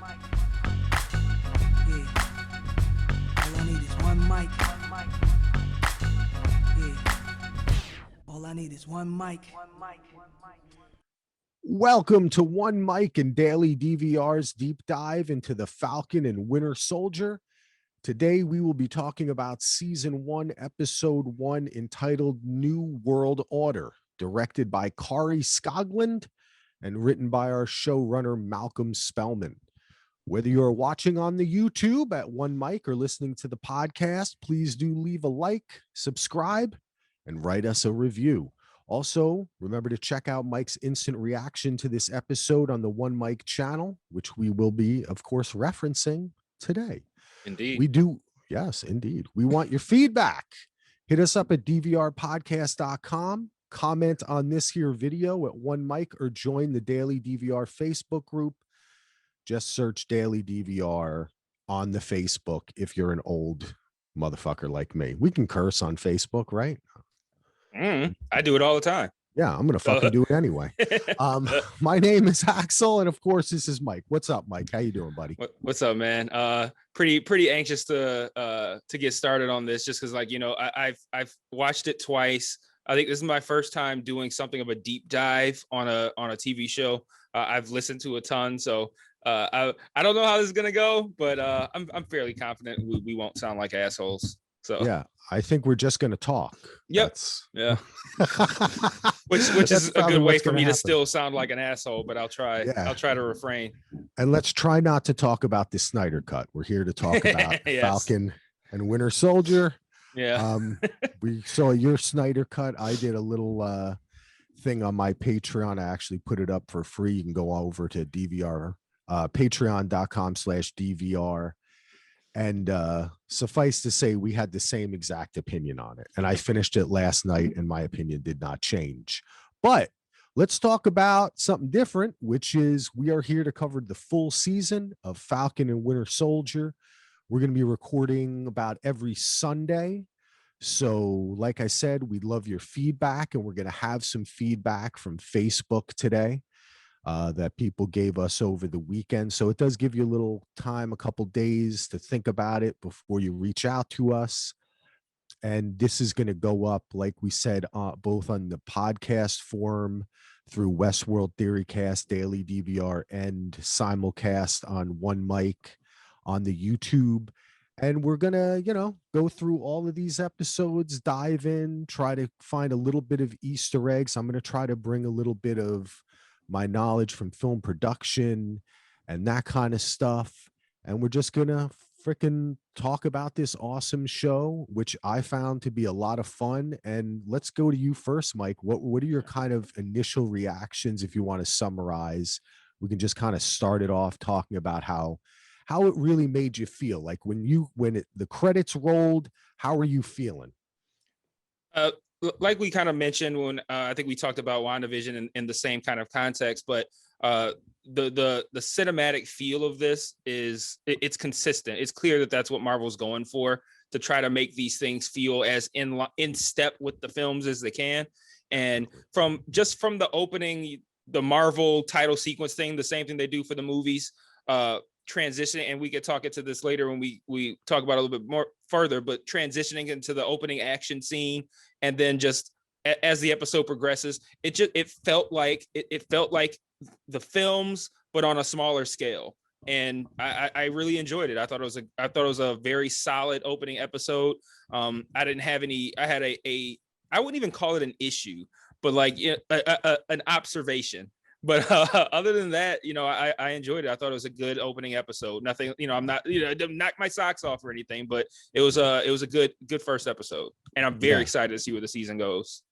Yeah. All I need is one mic. Yeah. All I need is one mic. Welcome to One Mic and Daily DVR's deep dive into the Falcon and Winter Soldier. Today, we will be talking about Season 1, Episode 1, entitled New World Order, directed by Kari Skogland and written by our showrunner, Malcolm Spellman. Whether you're watching on the YouTube at One Mic or listening to the podcast, please do leave a like, subscribe, and write us a review. Also, remember to check out Mike's instant reaction to this episode on the One Mic channel, which we will be, of course, referencing today. Indeed. We do. Yes, indeed. We want your feedback. Hit us up at dvrpodcast.com. Comment on this here video at One Mic or join the Daily DVR Facebook group. Just search Daily DVR on the Facebook if you're an old motherfucker like me. We can curse on Facebook, right? I do it all the time. Yeah, I'm gonna fucking do it anyway. My name is Axel, and of course, this is Mike. What's up, Mike? How you doing, buddy? What's up, man? Pretty anxious to get started on this, just because, like, you know, I've watched it twice. I think this is my first time doing something of a deep dive on a TV show. I've listened to a ton, so I don't know how this is gonna go, but I'm fairly confident we won't sound like assholes. So yeah, I think we're just gonna talk. Yep. Yeah. which is a good way for me to still sound like an asshole, but I'll try. Yeah. I'll try to refrain. And let's try not to talk about the Snyder Cut. We're here to talk about yes. Falcon and Winter Soldier. Yeah. We saw your Snyder Cut. I did a little thing on my Patreon. I actually put it up for free. You can go over to DVR, patreon.com/DVR. And suffice to say, we had the same exact opinion on it. And I finished it last night, and my opinion did not change. But let's talk about something different, which is we are here to cover the full season of Falcon and Winter Soldier. We're going to be recording about every Sunday. So like I said, we'd love your feedback, and we're going to have some feedback from Facebook today that people gave us over the weekend. So it does give you a little time, a couple days to think about it before you reach out to us. And this is going to go up, like we said, both on the podcast form through Westworld Theorycast, Daily DVR, and simulcast on One Mic on the YouTube. And we're going to, you know, go through all of these episodes, dive in, try to find a little bit of Easter eggs. I'm going to try to bring a little bit of my knowledge from film production and that kind of stuff. And we're just going to freaking talk about this awesome show, which I found to be a lot of fun. And let's go to you first, Mike. What are your kind of initial reactions? If you want to summarize, we can just kind of start it off talking about how it really made you feel. Like when the credits rolled, how are you feeling? Like we kind of mentioned when I think we talked about WandaVision in the same kind of context, but the cinematic feel of this it's consistent. It's clear that that's what Marvel's going for, to try to make these things feel as in step with the films as they can. And from the opening, the Marvel title sequence thing, the same thing they do for the movies, transitioning, and we could talk into this later when we talk about it a little bit more further, but transitioning into the opening action scene, and then just as the episode progresses, it felt like the films, but on a smaller scale. And I really enjoyed it. I thought it was a very solid opening episode. I didn't have any. I had I wouldn't even call it an issue, but like an observation. But other than that, you know, I enjoyed it. I thought it was a good opening episode. Nothing, you know, I'm not, you know, didn't knock my socks off or anything, but it was a good first episode, and I'm very excited to see where the season goes.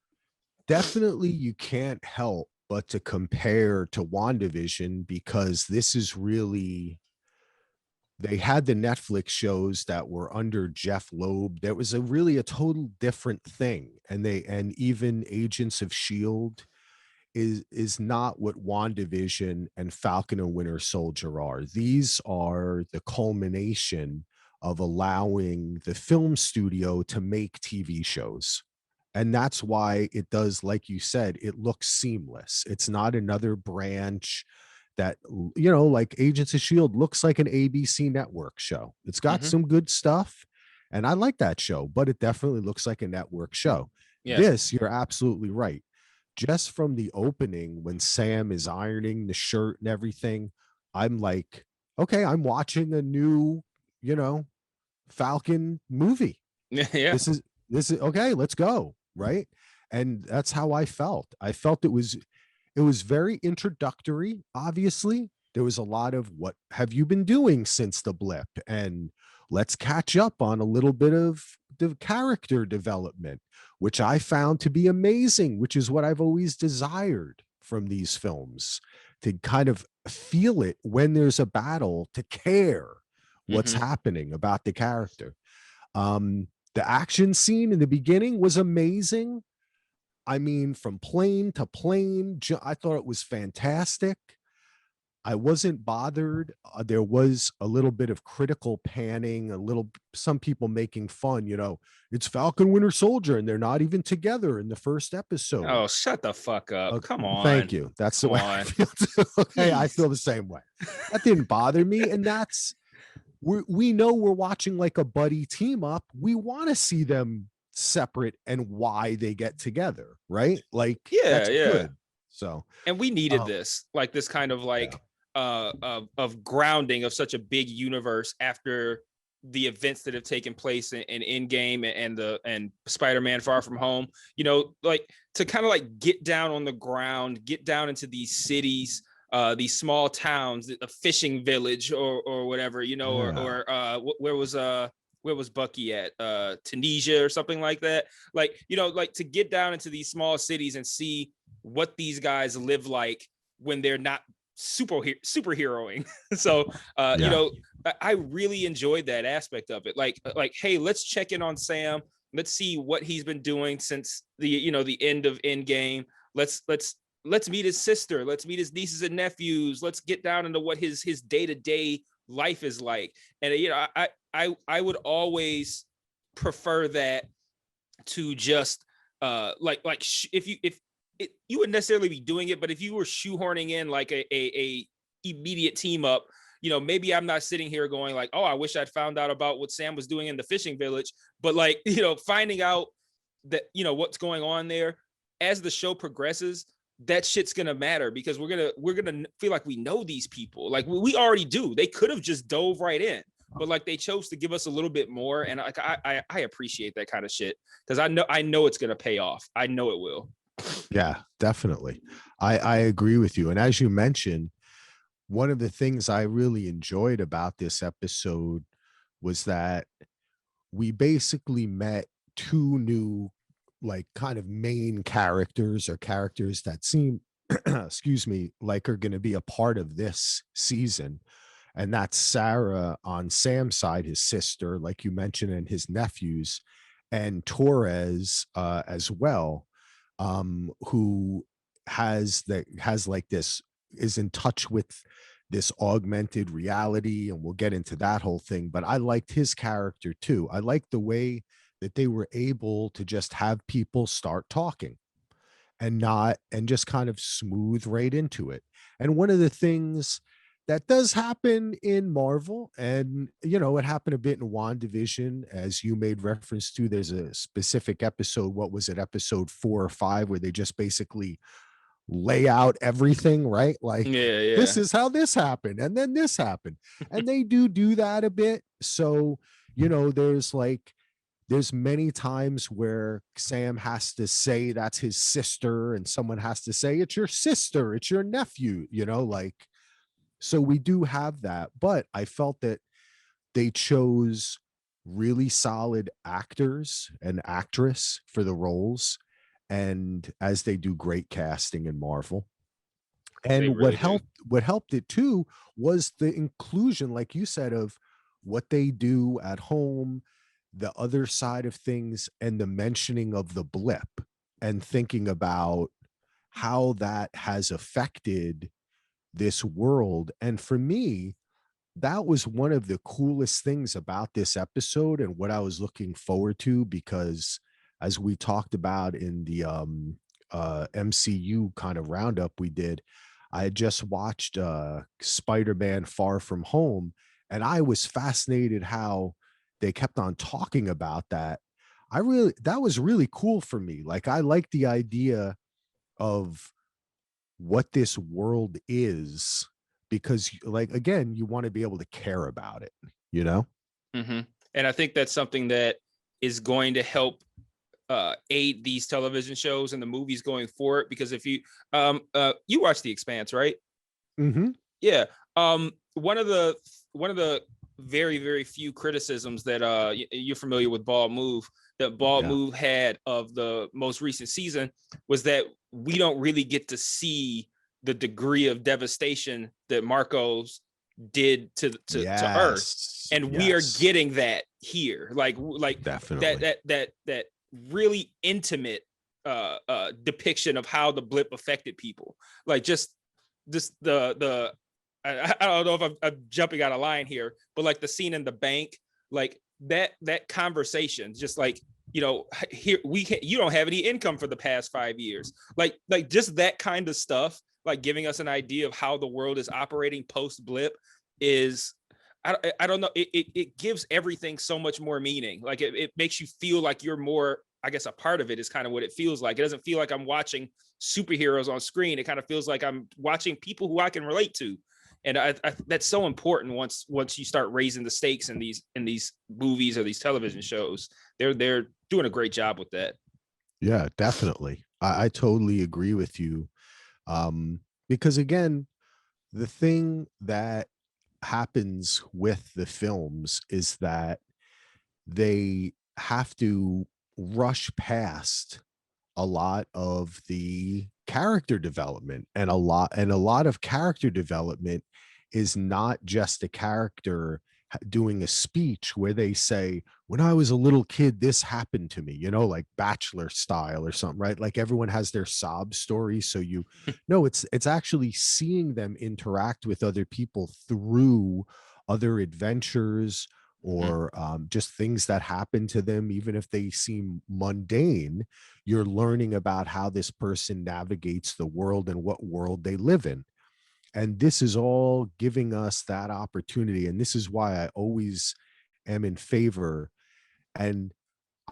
Definitely, you can't help but to compare to WandaVision, because this is really, they had the Netflix shows that were under Jeff Loeb. That was really a total different thing, and even Agents of S.H.I.E.L.D. is not what WandaVision and Falcon and Winter Soldier are. These are the culmination of allowing the film studio to make TV shows. And that's why it does, like you said, it looks seamless. It's not another branch that, like Agents of Shield looks like an ABC network show. It's got Mhm. some good stuff, and I like that show, but it definitely looks like a network show. Yes. This, you're absolutely right. Just from the opening, when Sam is ironing the shirt and everything, I'm like, okay, I'm watching a new, Falcon movie. Yeah. This is okay, let's go, right? And that's how I felt. I felt it was very introductory. Obviously, there was a lot of what have you been doing since the blip, and let's catch up on a little bit of the character development, which I found to be amazing, which is what I've always desired from these films, to kind of feel it when there's a battle, to care what's Mhm. happening about the character. The action scene in the beginning was amazing. I mean, from plane to plane, I thought it was fantastic. I wasn't bothered. There was a little bit of critical panning, some people making fun, it's Falcon Winter Soldier and they're not even together in the first episode. Oh, shut the fuck up. Come Thank on. you. That's the Come way I on. feel too. Okay, I Jeez. feel the same way. That didn't bother me. And we know we're watching like a buddy team up. We want to see them separate and why they get together, right? Like, Yeah, that's yeah. good. So, And we needed um, this, like this kind of yeah. like of grounding of such a big universe after the events that have taken place in Endgame and Spider-Man Far From Home. Like to kind of like get down on the ground, get down into these cities, these small towns, a fishing village or whatever, where was Bucky at? Tunisia or something like that. Like, like to get down into these small cities and see what these guys live like when they're not superheroing. So I really enjoyed that aspect of it. Like hey, let's check in on Sam. Let's see what he's been doing since the end of Endgame. Let's meet his sister. Let's meet his nieces and nephews. Let's get down into what his day-to-day life is like. And I would always prefer that to just if you wouldn't necessarily be doing it, but if you were shoehorning in like a immediate team up, maybe I'm not sitting here going like, oh, I wish I'd found out about what Sam was doing in the fishing village, but like, finding out that, what's going on there as the show progresses, that shit's gonna matter because we're gonna feel like we know these people. Like we already do. They could have just dove right in, but like they chose to give us a little bit more, and like I appreciate that kind of shit because I know it's gonna pay off. I know it will. Yeah, definitely. I agree with you. And as you mentioned, one of the things I really enjoyed about this episode was that we basically met two new, like, kind of main characters, or characters that seem, excuse me, like are going to be a part of this season. And that's Sarah on Sam's side, his sister, like you mentioned, and his nephews, and Torres as well, who has like this, is in touch with this augmented reality, and we'll get into that whole thing. But I liked his character too. I liked the way that they were able to just have people start talking and just kind of smooth right into it. And one of the things that does happen in Marvel, and it happened a bit in WandaVision, as you made reference to, there's a specific episode, what was it, episode 4 or 5, where they just basically lay out everything, right? Like, Yeah. this is how this happened, and then this happened. And they do that a bit. So, there's many times where Sam has to say that's his sister, and someone has to say it's your sister, it's your nephew, like, so we do have that. But I felt that they chose really solid actors and actress for the roles, and as they do great casting in Marvel. They And really do. what helped it too was the inclusion, like you said, of what they do at home, the other side of things, and the mentioning of the blip, and thinking about how that has affected this world. And for me, that was one of the coolest things about this episode, and what I was looking forward to, because as we talked about in the MCU kind of roundup we did, I had just watched Spider-Man Far From Home, and I was fascinated how they kept on talking about that. That was really cool for me. Like, I like the idea of what this world is, because, like, again, you want to be able to care about it, you know? Mm-hmm. And I think that's something that is going to help aid these television shows and the movies going forward. Because if you watch The Expanse, right? Mm-hmm. Yeah. One of the very, very few criticisms that you're familiar with Bald Move, that Bald Yeah. Move had of the most recent season, was that we don't really get to see the degree of devastation that Marcos did to Earth, Yes. and we are Yes. getting that here, like Definitely. that really intimate depiction of how the blip affected people. Like, just the I don't know if I'm jumping out of line here, but like the scene in the bank, like that conversation, just like, here you don't have any income for the past 5 years, like just that kind of stuff, like giving us an idea of how the world is operating post blip is, I don't know, it gives everything so much more meaning. Like, it makes you feel like you're more, I guess, a part of it, is kind of what it feels like. It doesn't feel like I'm watching superheroes on screen. It kind of feels like I'm watching people who I can relate to. And I that's so important once you start raising the stakes in these movies or these television shows. They're doing a great job with that. Yeah, definitely. I totally agree with you. Because again, the thing that happens with the films is that they have to rush past a lot of the character development, and a lot of character development is not just a character doing a speech where they say, when I was a little kid, this happened to me, like Bachelor style or something, right? Like, everyone has their sob story. So it's actually seeing them interact with other people through other adventures, or just things that happen to them, even if they seem mundane. You're learning about how this person navigates the world and what world they live in. And this is all giving us that opportunity. And this is why I always am in favor. And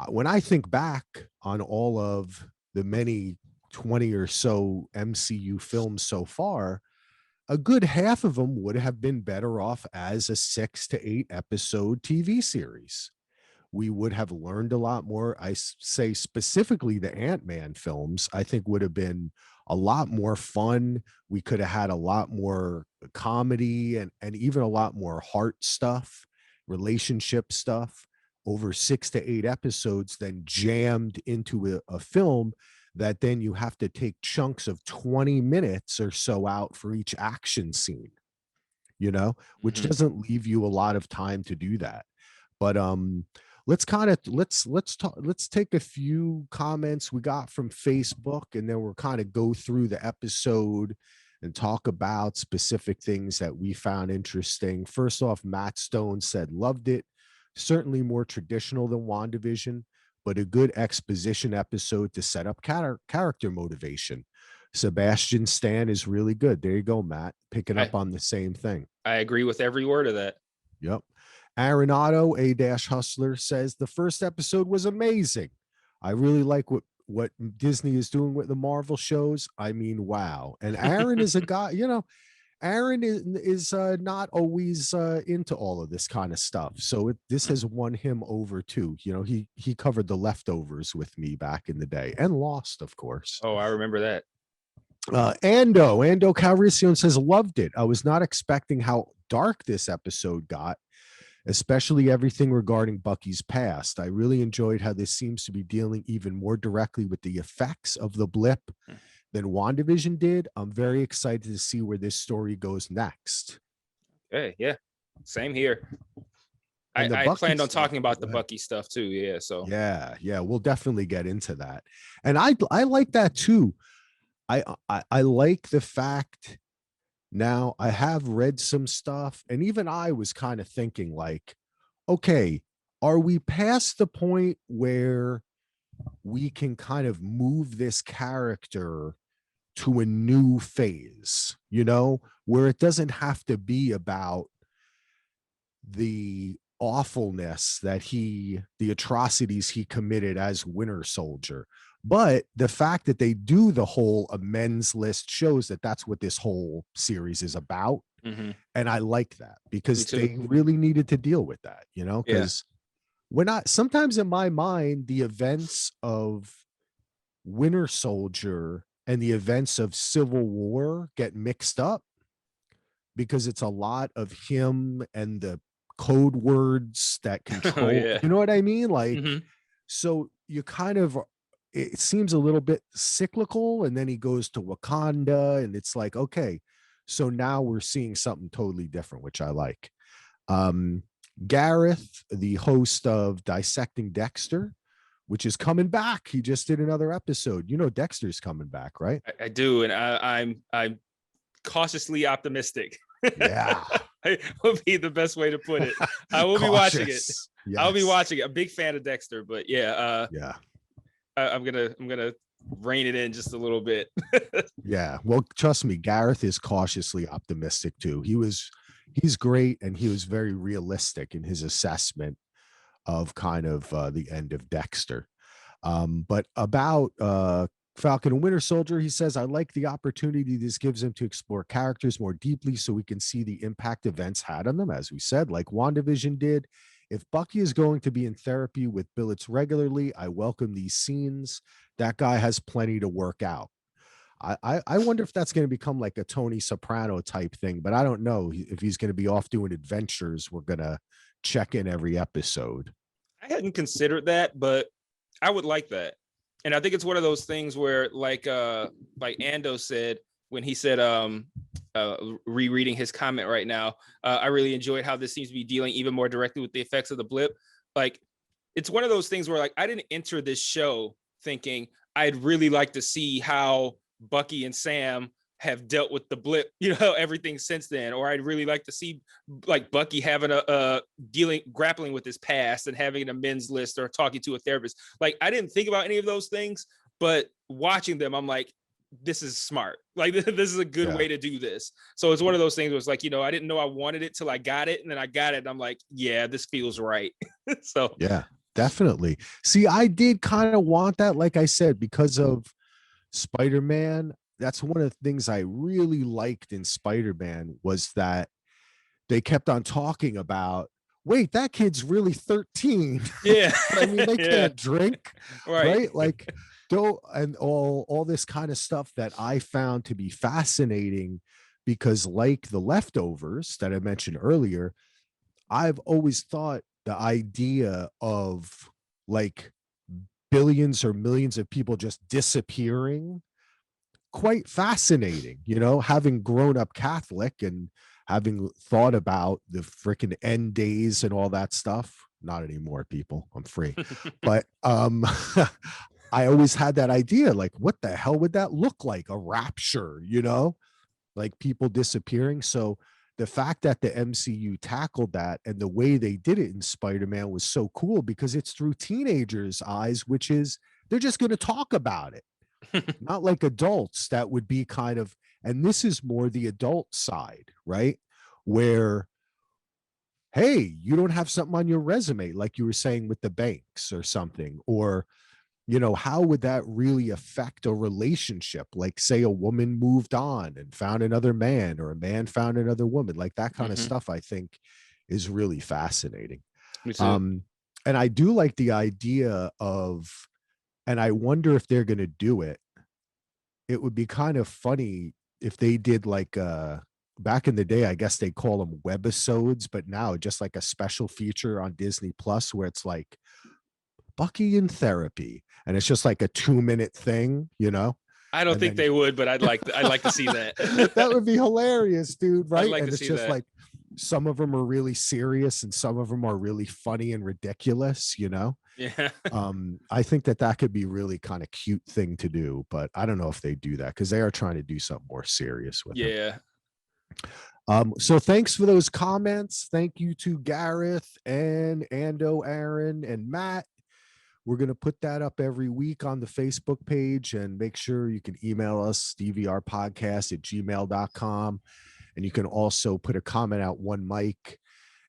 when I think back on all of the many 20 or so MCU films so far, a good half of them would have been better off as a 6 to 8 episode TV series. We would have learned a lot more. Say specifically the Ant-Man films, I think would have been a lot more fun. We could have had a lot more comedy, and even a lot more heart stuff, relationship stuff, over 6 to 8 episodes, than jammed into a film that then you have to take chunks of 20 minutes or so out for each action scene, which Mhm. doesn't leave you a lot of time to do that. But let's take a few comments we got from Facebook, and then we'll kind of go through the episode and talk about specific things that we found interesting. First off, Matt Stone said, loved it. Certainly more traditional than WandaVision, but a good exposition episode to set up character motivation. Sebastian Stan is really good. There you go, Matt, picking I up on the same thing. I agree with every word of that. Yep. Arenado, A-Hustler, says the first episode was amazing. I really like what Disney is doing with the Marvel shows. I mean, wow. And Aaron is a guy, Aaron is not always into all of this kind of stuff. So this has won him over too. He covered The Leftovers with me back in the day, and Lost, of course. Oh, I remember that. Ando Calrissian says, loved it. I was not expecting how dark this episode got, especially everything regarding Bucky's past. I really enjoyed how this seems to be dealing even more directly with the effects of the blip than WandaVision did. I'm very excited to see where this story goes next. Hey, yeah, same here. And the I Bucky planned on stuff, talking about the go ahead. Bucky stuff too. Yeah, so Yeah, we'll definitely get into that. And I like that too. I like the fact. Now, I have read some stuff, and even I was kind of thinking, like, okay, are we past the point where we can kind of move this character to a new phase, where it doesn't have to be about the awfulness the atrocities he committed as Winter Soldier. But the fact that they do the whole amends list shows that that's what this whole series is about. Mm-hmm. And I like that because Me they really needed to deal with that, Yeah. because sometimes in my mind, the events of Winter Soldier and the events of Civil War get mixed up because it's a lot of him and the code words that control, Yeah. you know what I mean? Like, Mhm. so you kind of, it seems a little bit cyclical, and then he goes to Wakanda, and it's like, okay, so now we're seeing something totally different, which I like. Gareth, the host of Dissecting Dexter, which is coming back. He just did another episode. Dexter's coming back, right? I do, and I'm cautiously optimistic. Yeah. Would be the best way to put it. I will be watching it. Yes. I'll be watching it. A big fan of Dexter, but yeah, yeah. I'm gonna rein it in just a little bit. Yeah. Well, trust me, Gareth is cautiously optimistic too. He's great, and he was very realistic in his assessment of kind of the end of Dexter. But about Falcon and Winter Soldier, he says, I like the opportunity this gives him to explore characters more deeply so we can see the impact events had on them, as we said, like WandaVision did. If Bucky is going to be in therapy with billets regularly, I welcome these scenes. That guy has plenty to work out. I wonder if that's going to become like a Tony Soprano type thing, but I don't know if he's going to be off doing adventures. We're going to check in every episode. I hadn't considered that, but I would like that. And I think it's one of those things where, like Ando said when he said, rereading his comment right now, I really enjoyed how this seems to be dealing even more directly with the effects of the blip. Like, it's one of those things where, like, I didn't enter this show thinking I'd really like to see how Bucky and Sam have dealt with the blip, everything since then, or I'd really like to see like Bucky having a grappling with his past and having an amends list or talking to a therapist. Like, I didn't think about any of those things, but watching them, I'm like, this is smart. Like, this is a good way to do this. So it's one of those things where it's like, I didn't know I wanted it till I got it, and then I got it, and I'm like, yeah, this feels right. So yeah, definitely. See, I did kind of want that, like I said, because of Spider-Man. That's one of the things I really liked in Spider-Man, was that they kept on talking about, wait, that kid's really 13. Yeah. I mean, they can't drink, right? Like, and all this kind of stuff that I found to be fascinating, because like The Leftovers that I mentioned earlier, I've always thought the idea of like billions or millions of people just disappearing quite fascinating, having grown up Catholic and having thought about the freaking end days and all that stuff. Not anymore, people. I'm free. But I always had that idea, like, what the hell would that look like? A rapture, like people disappearing. So the fact that the MCU tackled that and the way they did it in Spider-Man was so cool, because it's through teenagers' eyes, which is, they're just going to talk about it. Not like adults that would be kind of, and this is more the adult side, right? Where, hey, you don't have something on your resume, like you were saying with the banks or something, or, how would that really affect a relationship? Like, say a woman moved on and found another man, or a man found another woman, like that kind of stuff, I think is really fascinating. Me too. And I do like the idea of, and I wonder if they're going to do it. It would be kind of funny if they did like back in the day, I guess they call them webisodes, but now just like a special feature on Disney Plus where it's like Bucky in therapy, and it's just like a 2-minute thing, I don't think they would, but I'd like to see that. That would be hilarious, dude. Right? I'd like and to it's see just that. like, some of them are really serious and some of them are really funny and ridiculous, Yeah. I think that could be really kind of cute thing to do, but I don't know if they do that, because they are trying to do something more serious with it. So thanks for those comments. Thank you to Gareth and Ando, Aaron, and Matt. We're going to put that up every week on the Facebook page, and make sure you can email us, dvrpodcast@gmail.com. And you can also put a comment out one mic.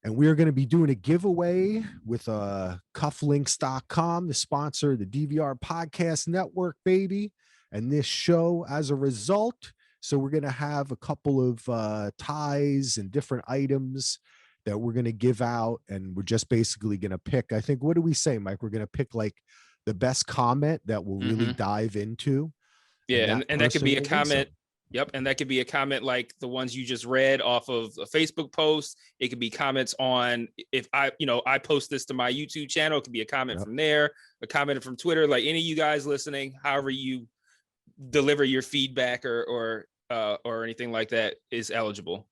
And we are going to be doing a giveaway with cufflinks.com, the sponsor of the DVR Podcast Network, baby, and this show as a result. So we're going to have a couple of ties and different items that we're going to give out. And we're just basically going to pick, I think, what do we say, Mike? We're going to pick like the best comment that we'll really dive into. Yeah. And that could be a comment. Yep. And that could be a comment like the ones you just read off of a Facebook post. It could be comments on, if I post this to my YouTube channel, it could be a comment from there, a comment from Twitter, like any of you guys listening, however you deliver your feedback or anything like that is eligible.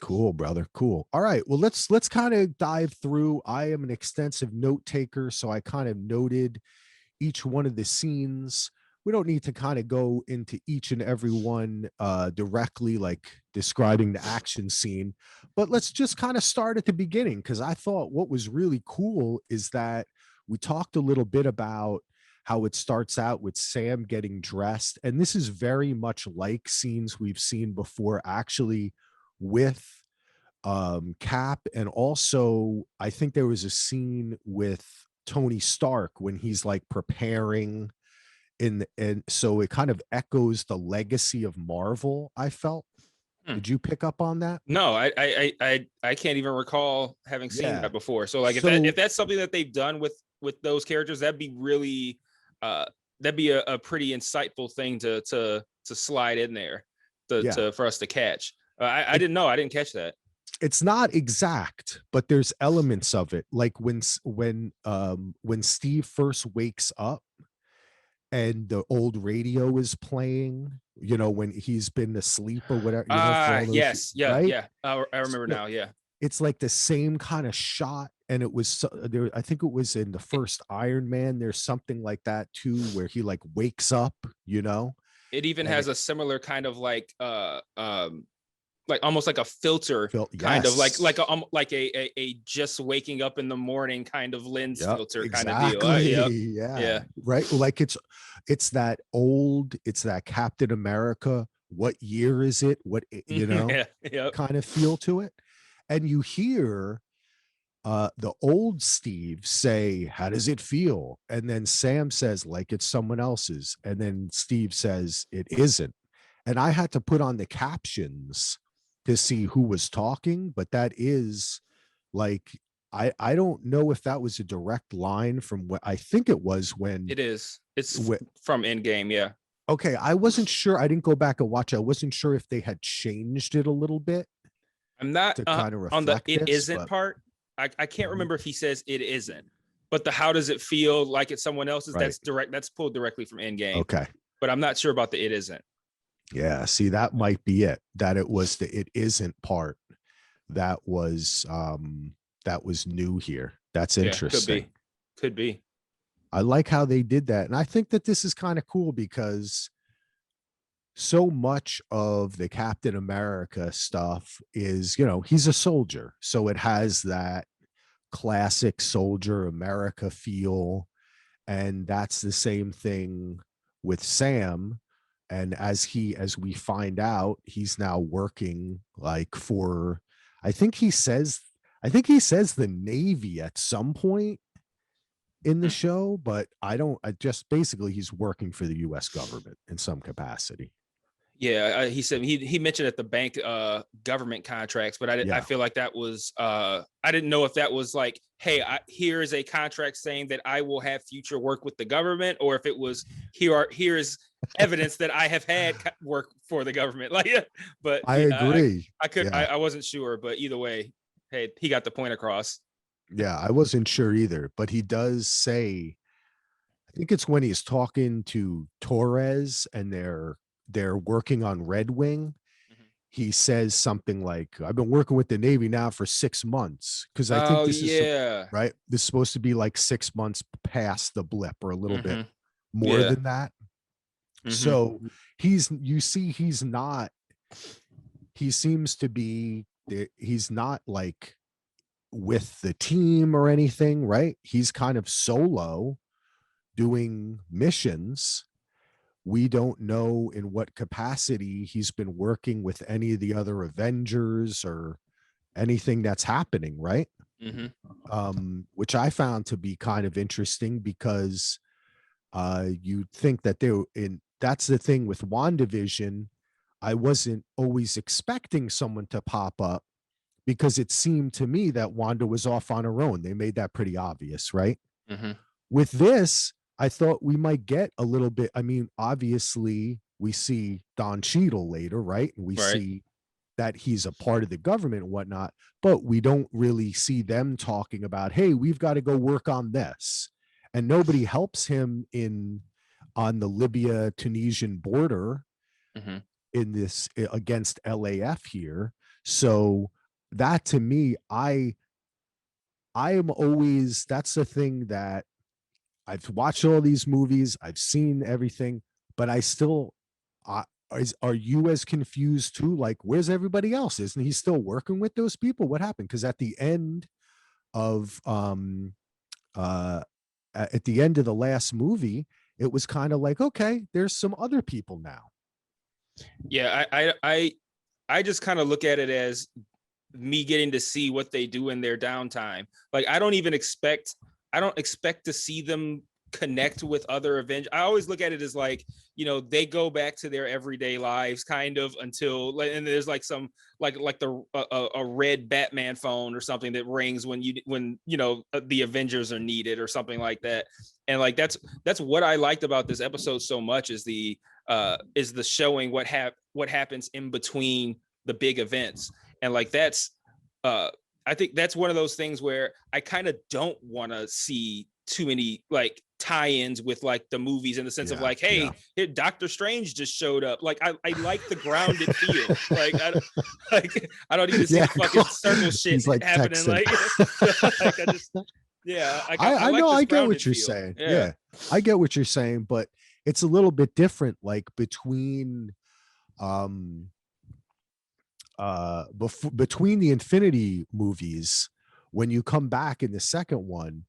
Cool, brother. Cool. All right. Well, let's kind of dive through. I am an extensive note taker, so I kind of noted each one of the scenes. We don't need to kind of go into each and every one directly, like describing the action scene, but let's just kind of start at the beginning, because I thought what was really cool is that we talked a little bit about how it starts out with Sam getting dressed. And this is very much like scenes we've seen before, actually, with Cap. And also, I think there was a scene with Tony Stark when he's like preparing and so it kind of echoes the legacy of Marvel, I felt. Did you pick up on that? No, I can't even recall having seen that before. So like if that's something that they've done with those characters, that'd be really that'd be a pretty insightful thing to slide in there for us to catch. I didn't know. I didn't catch that. It's not exact, but there's elements of it. Like when Steve first wakes up and the old radio is playing, when he's been asleep or whatever. Yes. Yeah. Right? Yeah. I remember now. Yeah. It's like the same kind of shot. And it was there. I think it was in the first Iron Man. There's something like that too, where he like wakes up, It even has a similar kind of like almost like a filter kind of like a just waking up in the morning kind of lens filter kind of deal. Yeah. Right. Like it's that Captain America. What year is it? What, kind of feel to it. And you hear the old Steve say, "How does it feel?" And then Sam says, "Like it's someone else's." And then Steve says, "It isn't." And I had to put on the captions to see who was talking, but that is like, I don't know if that was a direct line from what I think it was when it is. It's from Endgame. Yeah. Okay. I wasn't sure. I didn't go back and watch. I wasn't sure if they had changed it a little bit. I'm not to kind of reflect on the "it this, isn't" part. I can't remember if he says "it isn't," but the "how does it feel like it's someone else's," right. That's pulled directly from Endgame. Okay. But I'm not sure about the "it isn't." Yeah, see, that might be it. That it was the "it isn't" part that was new here. That's interesting. Could be. I like how they did that. And I think that this is kind of cool because so much of the Captain America stuff is, he's a soldier. So it has that classic soldier America feel. And that's the same thing with Sam. And as we find out, he's now working like for, I think he says the Navy at some point in the show, but basically he's working for the US government in some capacity. Yeah, he said he mentioned at the bank government contracts, but I feel like that was I didn't know if that was like, hey, here is a contract saying that I will have future work with the government, or if it was here is evidence that I have had work for the government. Like, but I agree. I wasn't sure, but either way, hey, he got the point across. Yeah, I wasn't sure either, but he does say, I think it's when he's talking to Torres and they're working on Red Wing. He says something like, "I've been working with the Navy now for 6 months." Because I think this is right. This is supposed to be like 6 months past the blip or a little bit more than that. So he's not like with the team or anything, right? He's kind of solo, doing missions. We don't know in what capacity he's been working with any of the other Avengers or anything that's happening, right? Which I found to be kind of interesting because you'd think that they were in. That's the thing with WandaVision. I wasn't always expecting someone to pop up because it seemed to me that Wanda was off on her own. They made that pretty obvious, right? With this, I thought we might get a little bit. I mean, obviously, we see Don Cheadle later, right? And we see that he's a part of the government and whatnot, but we don't really see them talking about, hey, we've got to go work on this. And nobody helps him on the Libya Tunisian border in this against LAF here. So that to me, I am always, that's the thing that I've watched all these movies, I've seen everything, but I still, are you as confused too? Like, where's everybody else? Isn't he still working with those people? What happened? Because at the end of the last movie, it was kind of like, okay, there's some other people now. Yeah, I just kind of look at it as me getting to see what they do in their downtime. Like, I don't expect to see them connect with other Avengers. I always look at it as like, they go back to their everyday lives kind of until, and there's like some like a red Batman phone or something that rings when the Avengers are needed or something like that. And like that's what I liked about this episode so much is the showing what happens in between the big events. And like that's I think that's one of those things where I kind of don't want to see too many like tie-ins with like the movies in the sense of like, hey, Doctor Strange just showed up. Like I like the grounded feel. Like I don't need to see the fucking circle shit like happening. Texting. Like I just I know I get what you're feel. saying. Yeah, I get what you're saying, but it's a little bit different. Like between between the Infinity movies, when you come back in the second one,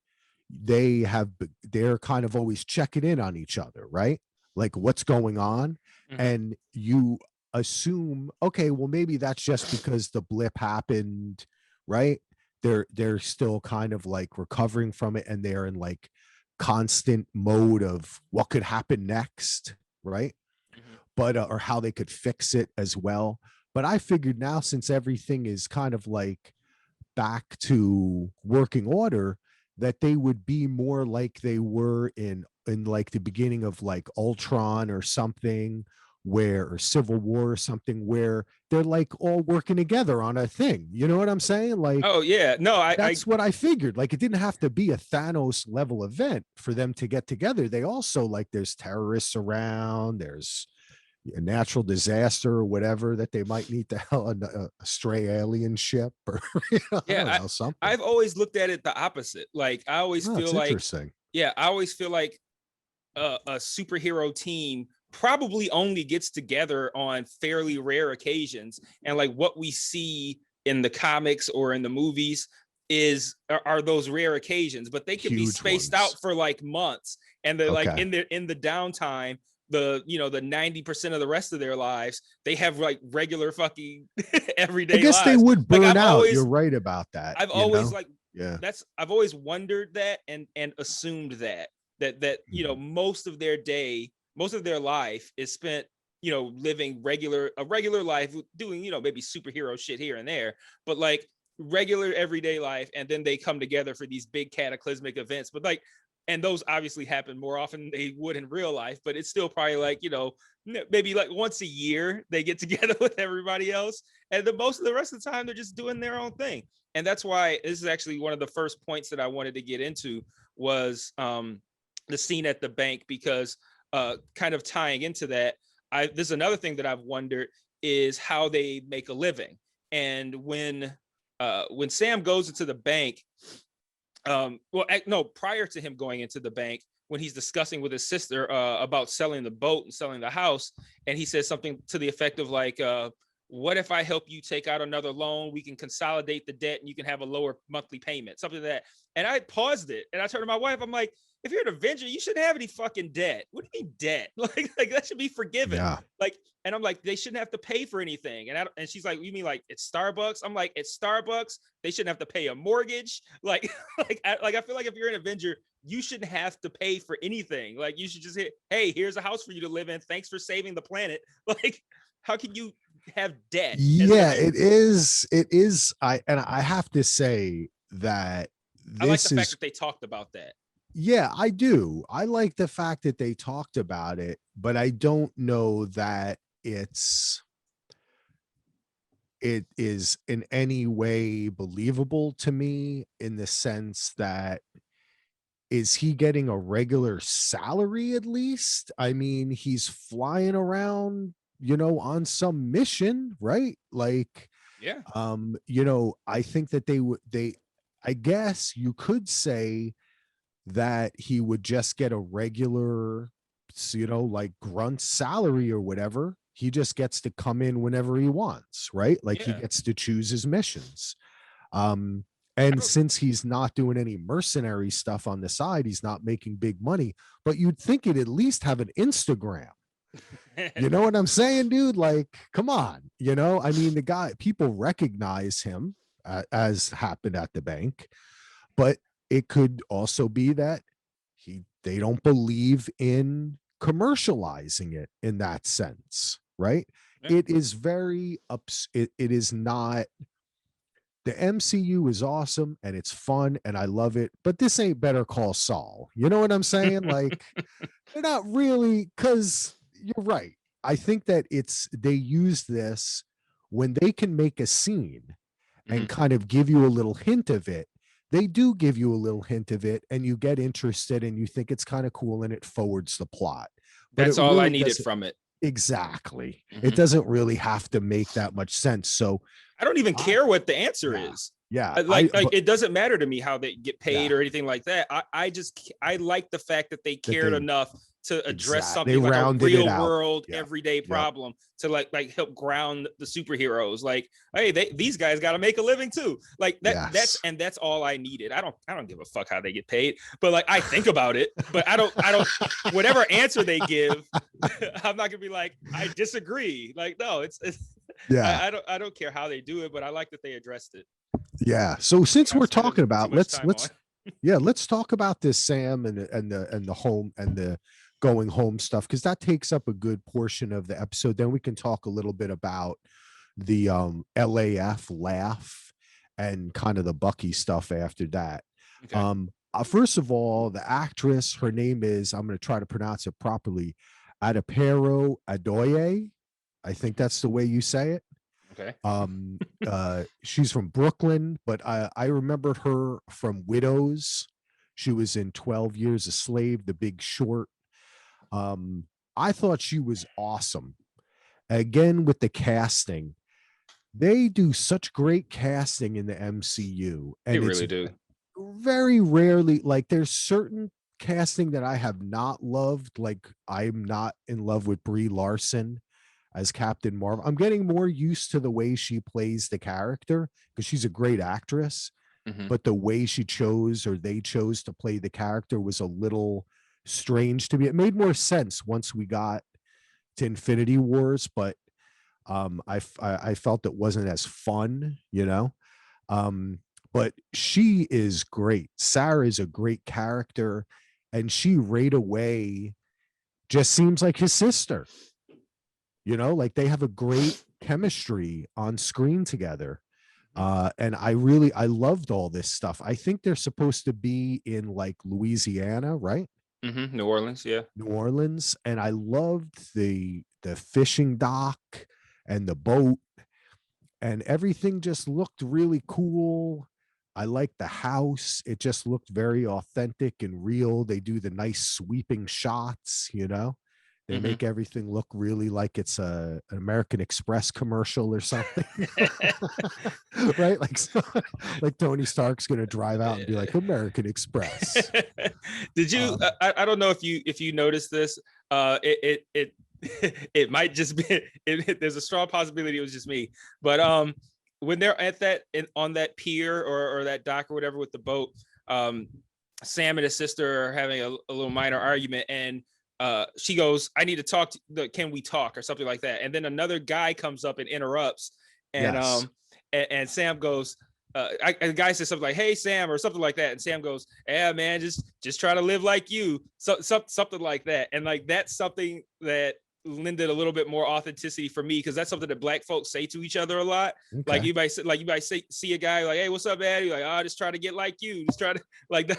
they're kind of always checking in on each other, right? Like what's going on. And you assume, okay, well, maybe that's just because the blip happened, right? They're still kind of like recovering from it, and they're in like constant mode of what could happen next, right? But or how they could fix it as well. But I figured now, since everything is kind of like back to working order, that they would be more like they were in like the beginning of like Ultron or something, or Civil War or something, where they're like all working together on a thing. You know what I'm saying? Like, oh yeah, no, that's what I figured. Like, it didn't have to be a Thanos level event for them to get together. They also, like, there's terrorists around, there's a natural disaster or whatever that they might need to help a stray alien ship or I don't know, something. I've always looked at it the opposite. Like I always feel like interesting. I always feel like a superhero team probably only gets together on fairly rare occasions, and like what we see in the comics or in the movies are those rare occasions, but they can be spaced out for like months, and they're like in the downtime, the 90% of the rest of their lives, they have like regular fucking everyday lives. I guess they would burn out. You're right about that. I've always I've always wondered that and assumed that most of their life is spent living a regular life, doing maybe superhero shit here and there, but like regular everyday life, and then they come together for these big cataclysmic events. But like, and those obviously happen more often than they would in real life, but it's still probably like, maybe like once a year they get together with everybody else. And most of the rest of the time, they're just doing their own thing. And that's why this is actually one of the first points that I wanted to get into was the scene at the bank, because kind of tying into that, there's another thing that I've wondered is how they make a living. And when Sam goes into the bank, prior to him going into the bank, when he's discussing with his sister about selling the boat and selling the house, and he says something to the effect of like, what if I help you take out another loan? We can consolidate the debt and you can have a lower monthly payment, something like that. And I paused it and I turned to my wife. I'm like, if you're an Avenger, you shouldn't have any fucking debt. What do you mean debt? Like that should be forgiven. Yeah. Like, and I'm like, they shouldn't have to pay for anything. And she's like, you mean like it's Starbucks? I'm like, it's Starbucks. They shouldn't have to pay a mortgage. Like I feel like if you're an Avenger, you shouldn't have to pay for anything. Like you should just hit, hey, here's a house for you to live in. Thanks for saving the planet. Like, how can you have debt? Yeah, it is. I have to say that I like the fact that they talked about that. Yeah, I do. I like the fact that they talked about it, but I don't know that it is in any way believable to me, in the sense that, is he getting a regular salary at least? I mean, he's flying around, on some mission, right? Like, yeah. I think that I guess you could say that he would just get a regular, like grunt salary or whatever. He just gets to come in whenever he wants, right? Like he gets to choose his missions. And since he's not doing any mercenary stuff on the side, he's not making big money, but you'd think he'd at least have an Instagram. You know what I'm saying, dude? Like, come on. I mean, the guy, people recognize him, as happened at the bank, but it could also be that they don't believe in commercializing it in that sense, right? Yeah. It is very it is not. The MCU is awesome and it's fun and I love it, but this ain't Better Call Saul. You know what I'm saying? Like, they're not really, because you're right. I think that they use this when they can make a scene and kind of give you a little hint of it. They do give you a little hint of it and you get interested and you think it's kind of cool and it forwards the plot. But that's all I needed from it. Exactly. It doesn't really have to make that much sense. So I don't even care what the answer is. Yeah. Like it doesn't matter to me how they get paid or anything like that. I like the fact that they cared enough to address something like a real world everyday problem to like help ground the superheroes. Like, hey, these guys got to make a living too. Like that. That's all I needed. I don't give a fuck how they get paid, but like I think about it. But I don't. Whatever answer they give, I'm not gonna be like I disagree. Like no, it's I don't care how they do it, but I like that they addressed it. Yeah. So since we're talking about, let's talk about this Sam and the home and the going home stuff, because that takes up a good portion of the episode. Then we can talk a little bit about the LAF laugh and kind of the Bucky stuff after that. Okay. First of all, the actress, her name is, I'm going to try to pronounce it properly, Adepero Adoye. I think that's the way you say it. Okay. She's from Brooklyn, but I remembered her from Widows. She was in 12 Years a Slave, The Big Short. I thought she was awesome. Again, with the casting, they do such great casting in the MCU, and they really do. Very rarely, like there's certain casting that I have not loved. Like I'm not in love with Brie Larson as Captain Marvel. I'm getting more used to the way she plays the character because she's a great actress, but the way they chose to play the character was a little strange to me. It made more sense once we got to Infinity Wars, but I felt it wasn't as fun, but she is great. Sarah is a great character, and she right away just seems like his sister. Like they have a great chemistry on screen together. And I loved all this stuff. I think they're supposed to be in like Louisiana, right? New Orleans, yeah. New Orleans. And I loved the fishing dock and the boat, and everything just looked really cool. I liked the house. It just looked very authentic and real. They do the nice sweeping shots, They make everything look really like it's an American Express commercial or something, right? Like Tony Stark's going to drive out and be like, American Express. Did you? I don't know if you noticed this. It it might just be there's a strong possibility it was just me. But when they're at on that pier or that dock or whatever with the boat, Sam and his sister are having a little minor argument, and she goes, I need to talk can we talk or something like that. And then another guy comes up and interrupts, and Yes. and Sam goes, the guy says something like, hey Sam, or something like that, and Sam goes, yeah man, just try to live like you, something like that. And like that's something that lended a little bit more authenticity for me, because that's something that Black folks say to each other a lot. Okay. Like you might see a guy like, hey, what's up, Eddie? Like, oh, just try to get like you, just try to like that.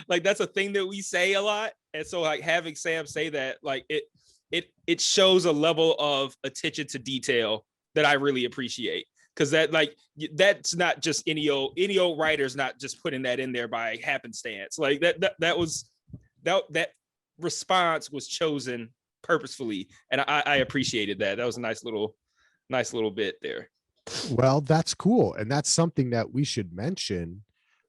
Like that's a thing that we say a lot. And so like having Sam say that, like it shows a level of attention to detail that I really appreciate. Because that's not just any old writer's not just putting that in there by happenstance. Like that response was chosen purposefully, and I appreciated that. That was a nice little bit there. Well, that's cool, and that's something that we should mention.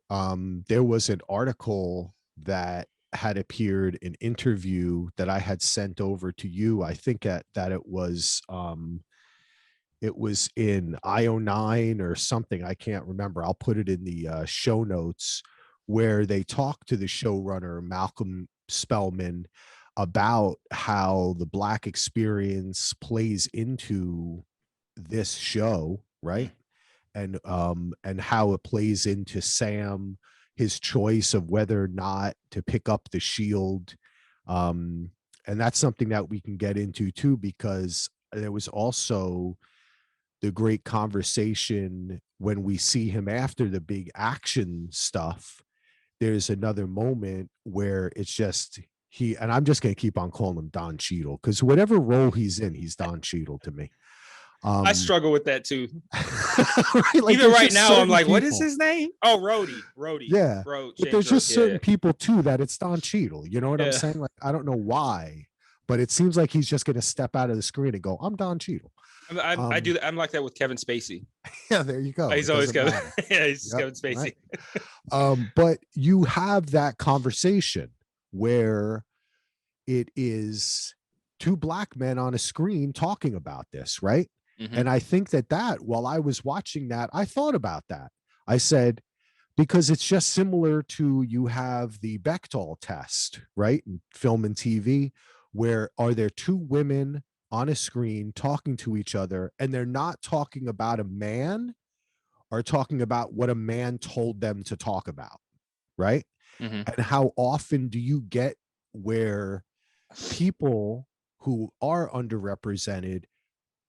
There was an article that had appeared, an interview that I had sent over to you. I think that it was in IO9 or something. I can't remember. I'll put it in the show notes, where they talked to the showrunner, Malcolm Spellman, about how the Black experience plays into this show, right? And how it plays into Sam, his choice of whether or not to pick up the shield. And that's something that we can get into too, because there was also the great conversation when we see him after the big action stuff. There's another moment where it's just and I'm just going to keep on calling him Don Cheadle, because whatever role he's in, he's Don Cheadle to me. I struggle with that too. Right? Like, even right now, I'm like, people. what is his name? Oh, Rhodey. Yeah. But there's just certain people too that it's Don Cheadle. You know what I'm saying? Like, I don't know why, but it seems like he's just going to step out of the screen and go, I'm Don Cheadle. I do. I'm like that with Kevin Spacey. Yeah, there you go. He's always Kevin. Yeah, he's just Kevin Spacey. Right. But you have that conversation where it is two Black men on a screen talking about this, right? Mm-hmm. And I think that while I was watching that, I thought about that. I said, because it's just similar to, you have the Bechdel test, right? In film and TV, where are there two women on a screen talking to each other, and they're not talking about a man, or talking about what a man told them to talk about, right? Mm-hmm. And how often do you get where people who are underrepresented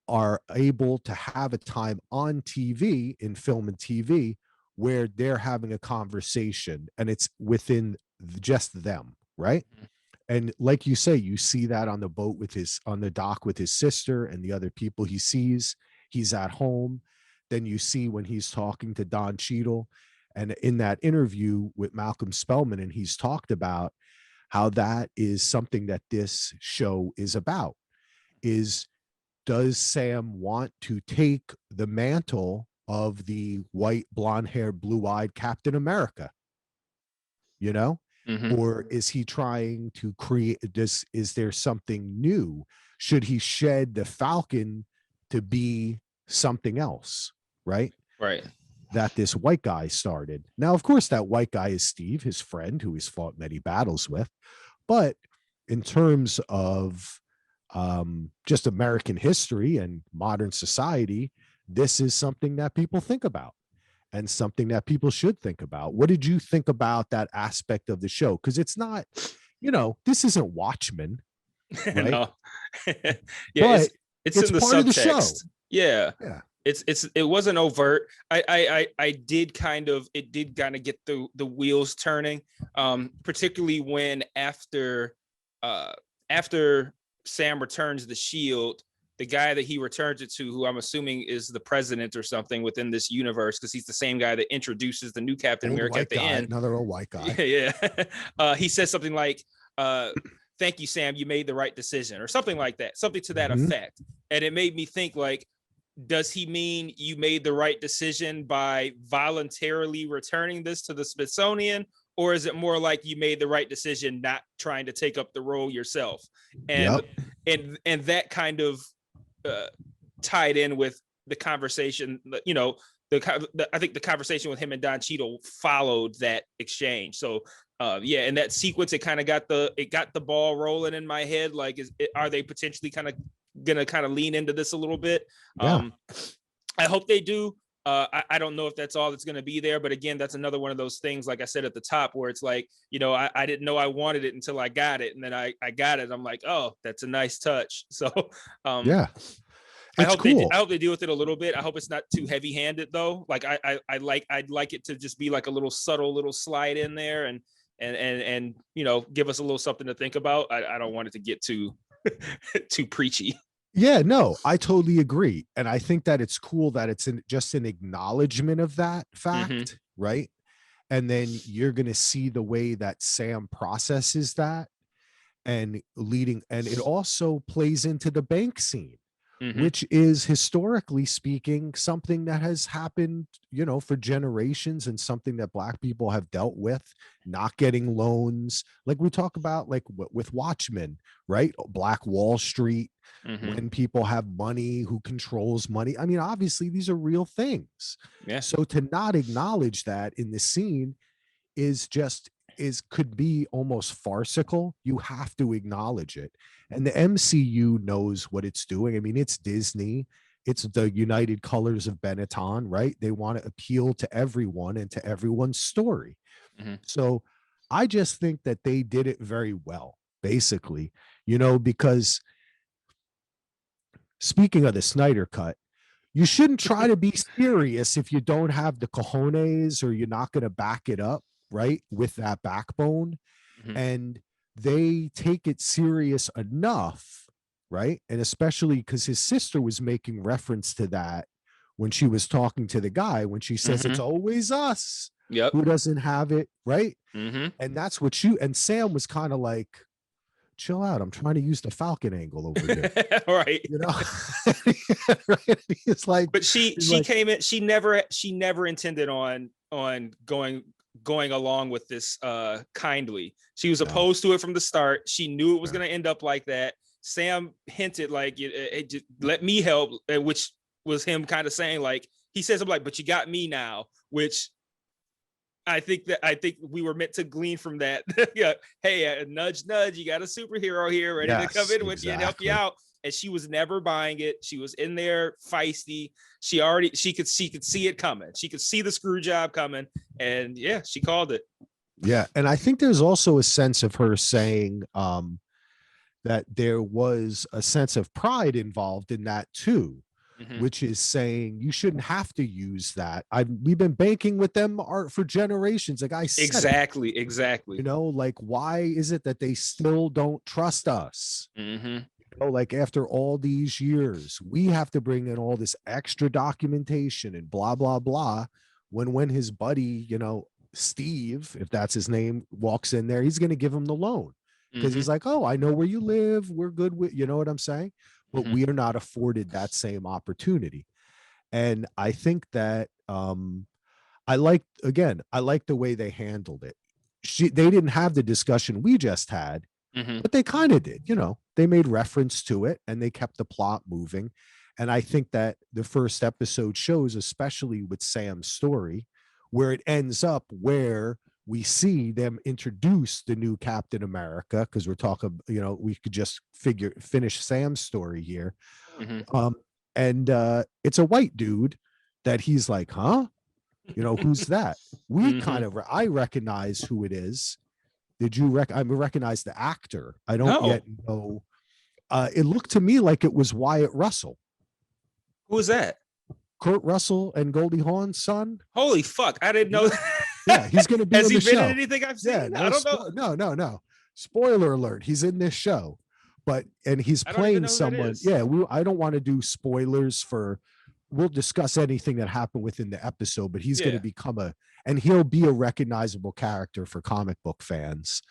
are able to have a time on TV, in film and TV, where they're having a conversation and it's within just them, right? Mm-hmm. And like you say, you see that on the boat on the dock with his sister and the other people he sees. He's at home. Then you see when he's talking to Don Cheadle, and in that interview with Malcolm Spellman, and he's talked about how that is something that this show is about, is, does Sam want to take the mantle of the white, blonde-haired, blue-eyed Captain America? You know? Mm-hmm. Or is he trying to create this? Is there something new? Should he shed the Falcon to be something else? Right. That this white guy started. Now, of course, that white guy is Steve, his friend, who he's fought many battles with. But in terms of just American history and modern society, this is something that people think about, and something that people should think about. What did you think about that aspect of the show? Because it's not, this isn't Watchmen, right? No. Yeah, but it's in the part subtext. Of the show. Yeah. It wasn't overt. It did kind of get the wheels turning, particularly when after Sam returns the shield, the guy that he returns it to, who I'm assuming is the president or something within this universe, because he's the same guy that introduces the new Captain America at the end. Another old white guy. Yeah. He says something like, thank you, Sam, you made the right decision, or something like that, something to that effect. And it made me think, like, does he mean you made the right decision by voluntarily returning this to the Smithsonian? Or is it more like you made the right decision not trying to take up the role yourself? And and that kind of tied in with the conversation, I think the conversation with him and Don Cheadle followed that exchange. So yeah, in that sequence, it kind of got the ball rolling in my head. Like, are they potentially gonna lean into this a little bit? Yeah. I hope they do. I don't know if that's all that's going to be there, but again, that's another one of those things, like I said at the top, where it's like, I didn't know I wanted it until I got it, and then I got it. I'm like, oh, that's a nice touch. So Yeah. I hope they deal with it a little bit. I hope it's not too heavy-handed though. Like I'd like it to just be like a little subtle little slide in there and give us a little something to think about. I don't want it to get too too preachy. Yeah, no, I totally agree. And I think that it's cool that it's just an acknowledgement of that fact, right? And then you're going to see the way that Sam processes that and it also plays into the bank scene, which is historically speaking something that has happened, for generations, and something that Black people have dealt with, not getting loans. Like we talk about, like with Watchmen, right? Black Wall Street, when people have money, who controls money. I mean, obviously these are real things. Yeah. So to not acknowledge that in the scene could be almost farcical. You have to acknowledge it. And the MCU knows what it's doing. I mean, it's Disney. It's the United Colors of Benetton, right? They want to appeal to everyone and to everyone's story. So I just think that they did it very well, basically, because speaking of the Snyder Cut, you shouldn't try to be serious if you don't have the cojones, or you're not going to back it up, right, with that backbone. And they take it serious enough, right? And especially because his sister was making reference to that when she was talking to the guy, when she says it's always us who doesn't have it, right? And that's what and Sam was kind of like, chill out, I'm trying to use the Falcon angle over here. Right. Right? It's like, but she came in, she never intended on going along with this kindly. She was opposed to it from the start. She knew it was going to end up like that. Sam hinted like, just let me help, which was him kind of saying, like, he says, I'm like, but you got me now, which I think we were meant to glean from that. Yeah, hey, nudge, nudge, you got a superhero here ready to come in with you and help you out. And she was never buying it. She was in there feisty. She could see it coming. She could see the screw job coming. And yeah, she called it. Yeah. And I think there's also a sense of her saying that there was a sense of pride involved in that too, which is saying you shouldn't have to use that. We've been banking with them for generations. Like I said, exactly. Like, why is it that they still don't trust us? Like after all these years, we have to bring in all this extra documentation and blah, blah, blah. When his buddy, Steve, if that's his name, walks in there, he's going to give him the loan because he's like, oh, I know where you live. We're good with, you know what I'm saying? But we are not afforded that same opportunity. And I think that I like the way they handled it. They didn't have the discussion we just had, but they kind of did, they made reference to it and they kept the plot moving. And I think that the first episode shows, especially with Sam's story, where it ends up where we see them introduce the new Captain America, because we're talking, we could just finish Sam's story here. And it's a white dude that he's like, huh? Who's that? We I recognize who it is. Did you I recognize the actor? I don't yet know. It looked to me like it was Wyatt Russell. Who is that? Kurt Russell and Goldie Hawn's son. Holy fuck! I didn't know. Yeah, he's going to be. Has in he the been show. in anything I've seen? Yeah, I don't know. No. Spoiler alert: he's in this show, and he's playing someone. Yeah, I don't want to do spoilers for. We'll discuss anything that happened within the episode, but he's going to become and he'll be a recognizable character for comic book fans.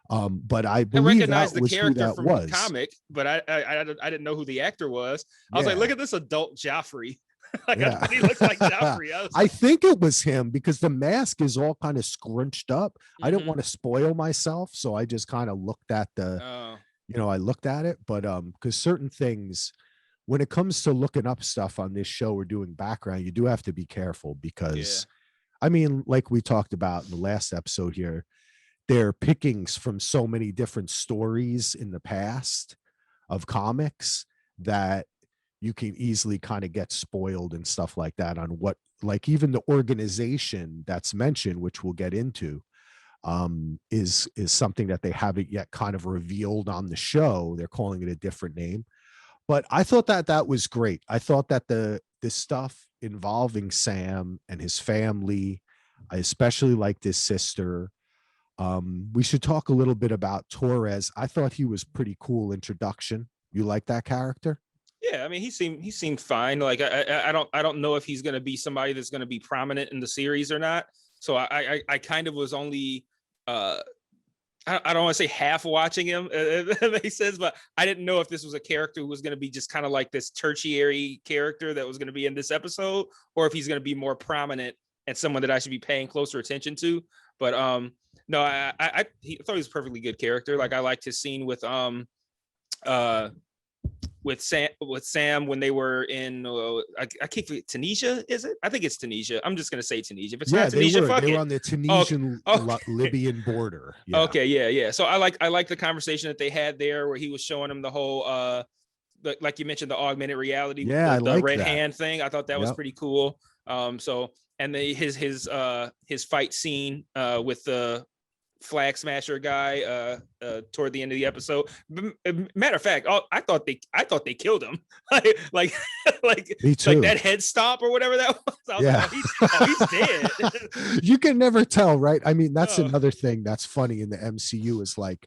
But I believe that was who that from was. The comic, but I didn't know who the actor was. I was like, look at this adult Joffrey. He looks like Joffrey. I think it was him because the mask is all kind of scrunched up. I didn't want to spoil myself, so I just kind of looked at the I looked at it, but because certain things, when it comes to looking up stuff on this show or doing background, you do have to be careful Yeah. because, I mean, like we talked about in the last episode here, they're pickings from so many different stories in the past of comics that you can easily kind of get spoiled and stuff like that on what, like, even the organization that's mentioned, which we'll get into, is something that they haven't yet kind of revealed on the show. They're calling it a different name, but I thought that that was great. I thought that the stuff involving Sam and his family, I especially liked his sister. We should talk a little bit about Torres. I thought he was pretty cool introduction. You like that character? Yeah, I mean, he seemed fine. Like I don't know if he's going to be somebody that's going to be prominent in the series or not. So I kind of was only I don't want to say half watching him, if that makes sense, but I didn't know if this was a character who was going to be just kind of like this tertiary character that was going to be in this episode, or if he's going to be more prominent and someone that I should be paying closer attention to. But no, I thought he was a perfectly good character. Like I liked his scene uh with Sam when they were in I keep forgetting, Tunisia, is it? I think it's Tunisia. I'm just gonna say Tunisia. If it's Yeah, not Tunisia, fuck they were it. on the Okay. Tunisian Okay. Libyan border. Yeah. Okay, yeah. So I like the conversation that they had there where he was showing him the whole like you mentioned, the augmented reality with Yeah, I the like red that. hand thing. I thought that was Yep. pretty cool. So and his fight scene with the flag smasher guy toward the end of the episode. Matter of fact, I thought they killed him. like like Me like too. that head stomp or whatever that was. I was Yeah. like, he's dead. You can never tell, right? I mean, that's Oh, another thing that's funny in the MCU is like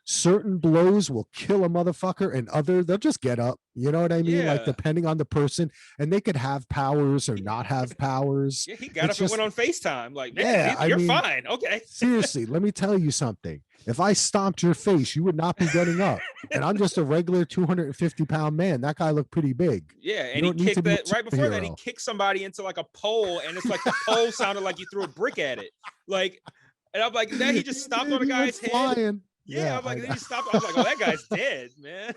certain blows will kill a motherfucker and other they'll just get up. You know what I mean? Like yeah. depending on the person, and they could have powers or not have powers. Yeah, he got It's up and went just, on FaceTime. Like, man, yeah, I you're mean, fine. Okay. seriously, let me tell you something. If I stomped your face, you would not be getting up. And I'm just a regular 250-pound man. That guy looked pretty big. Yeah, You and he don't need to kicked be a that right before that. He superhero. kicked somebody into like a pole, and it's like the pole sounded like you threw a brick at it. Like, and I'm like, then he just He stomped did, on a he went guy's head. flying. Yeah, Yeah, I'm like, I then know. he stopped. I was like, oh, that guy's dead, man.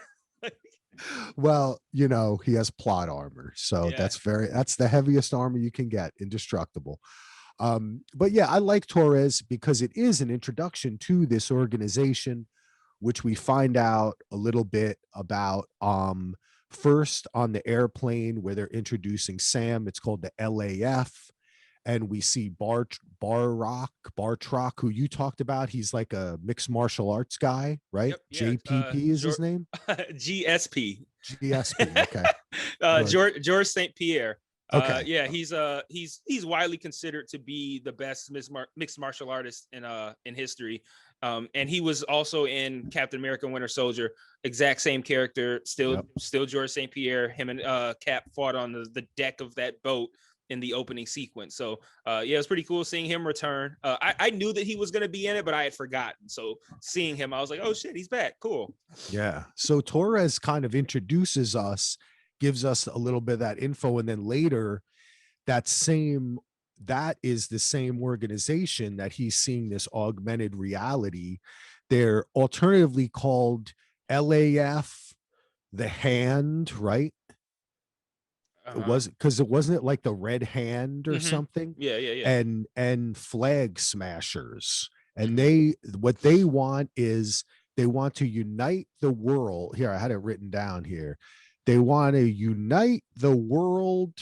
Well, he has plot armor. So Yeah, that's the heaviest armor you can get, indestructible. But yeah, I like Torres because it is an introduction to this organization, which we find out a little bit about first on the airplane where they're introducing Sam. It's called the LAF. And we see Bartrock, who you talked about. He's like a mixed martial arts guy, right? yep, yeah. JPP is his name. GSP. GSP. Okay. Good. George St. Pierre. Okay. Yeah, he's widely considered to be the best mixed martial artist in history. And he was also in Captain America: Winter Soldier. Exact same character, Yep. still George St. Pierre. Him and Cap fought on the deck of that boat in the opening sequence. So yeah, it was pretty cool seeing him return. I knew that he was going to be in it, but I had forgotten. So seeing him, I was like, oh shit, he's back. Cool. Yeah. So Torres kind of introduces us, gives us a little bit of that info, and then later that is the same organization that he's seeing this augmented reality. They're alternatively called LAF, the hand, right? It was because it wasn't like the red hand or something, Yeah. and flag smashers. And what they want is they want to unite the world. Here, I had it written down here. They want to unite the world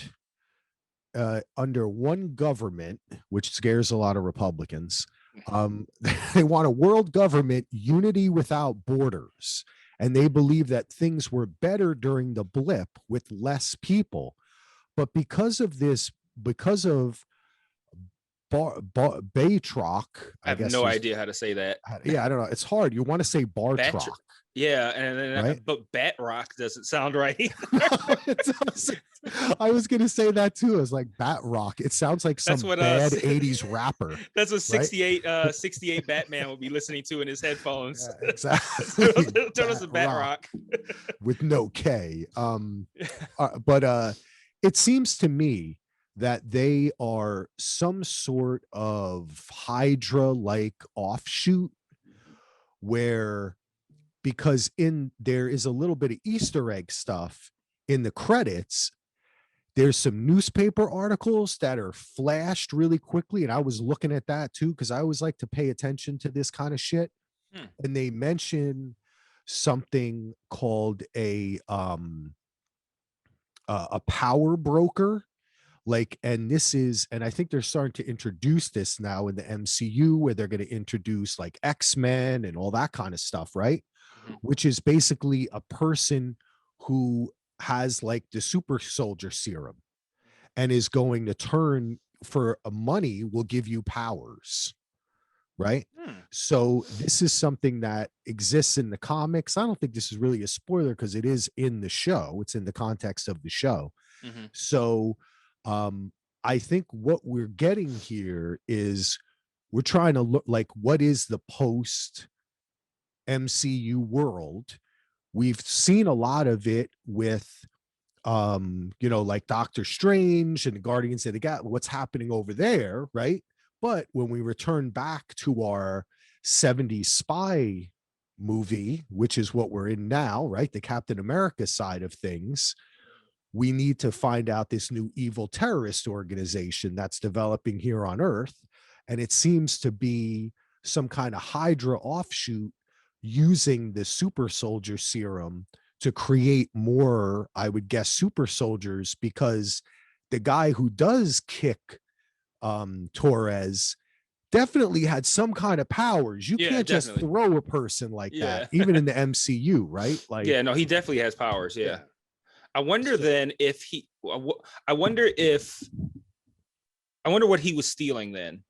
under one government, which scares a lot of Republicans. They want a world government, unity without borders. And they believe that things were better during the blip with less people. But because of Baytrock, I have no idea how to say that. yeah, I don't know. It's hard. You want to say Bartrock. Yeah, and then right? but Batrock doesn't sound right. I was gonna say that too. It's like Bat Rock. It sounds like some bad 80s rapper. That's what right? 68 Batman will be listening to in his headphones. Yeah, exactly. Turn us to Batrock. With no K. But it seems to me that they are some sort of Hydra-like offshoot where, because there is a little bit of Easter egg stuff in the credits. There's some newspaper articles that are flashed really quickly. And I was looking at that too, because I always like to pay attention to this kind of shit. And they mention something called a power broker. Like, and I think they're starting to introduce this now in the MCU, where they're going to introduce like X-Men and all that kind of stuff, right? Which is basically a person who has like the super soldier serum and is going to turn for money, will give you powers, right? So this is something that exists in the comics. I don't think this is really a spoiler because it is in the show. It's in the context of the show. So I think what we're getting here is we're trying to look like, what is the post MCU world? We've seen a lot of it with like Doctor Strange and the Guardians of the Galaxy, what's happening over there, right? But when we return back to our 70s spy movie, which is what we're in now, right? The Captain America side of things, we need to find out this new evil terrorist organization that's developing here on Earth. And it seems to be some kind of Hydra offshoot using the super soldier serum to create more, I would guess, super soldiers, because the guy who does kick Torres definitely had some kind of powers. You can't just throw a person like that, even in the MCU, right? Like, no, he definitely has powers. I wonder then if I wonder what he was stealing then.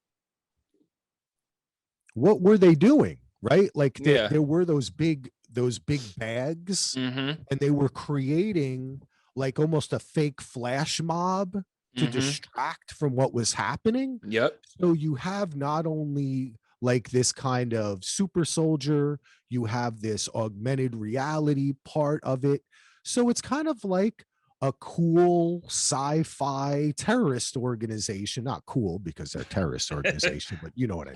What were they doing, right? Like there were those big bags, and they were creating like almost a fake flash mob to distract from what was happening. So you have not only like this kind of super soldier, you have this augmented reality part of it. So it's kind of like a cool sci-fi terrorist organization. Not cool because they're a terrorist organization, but you know what I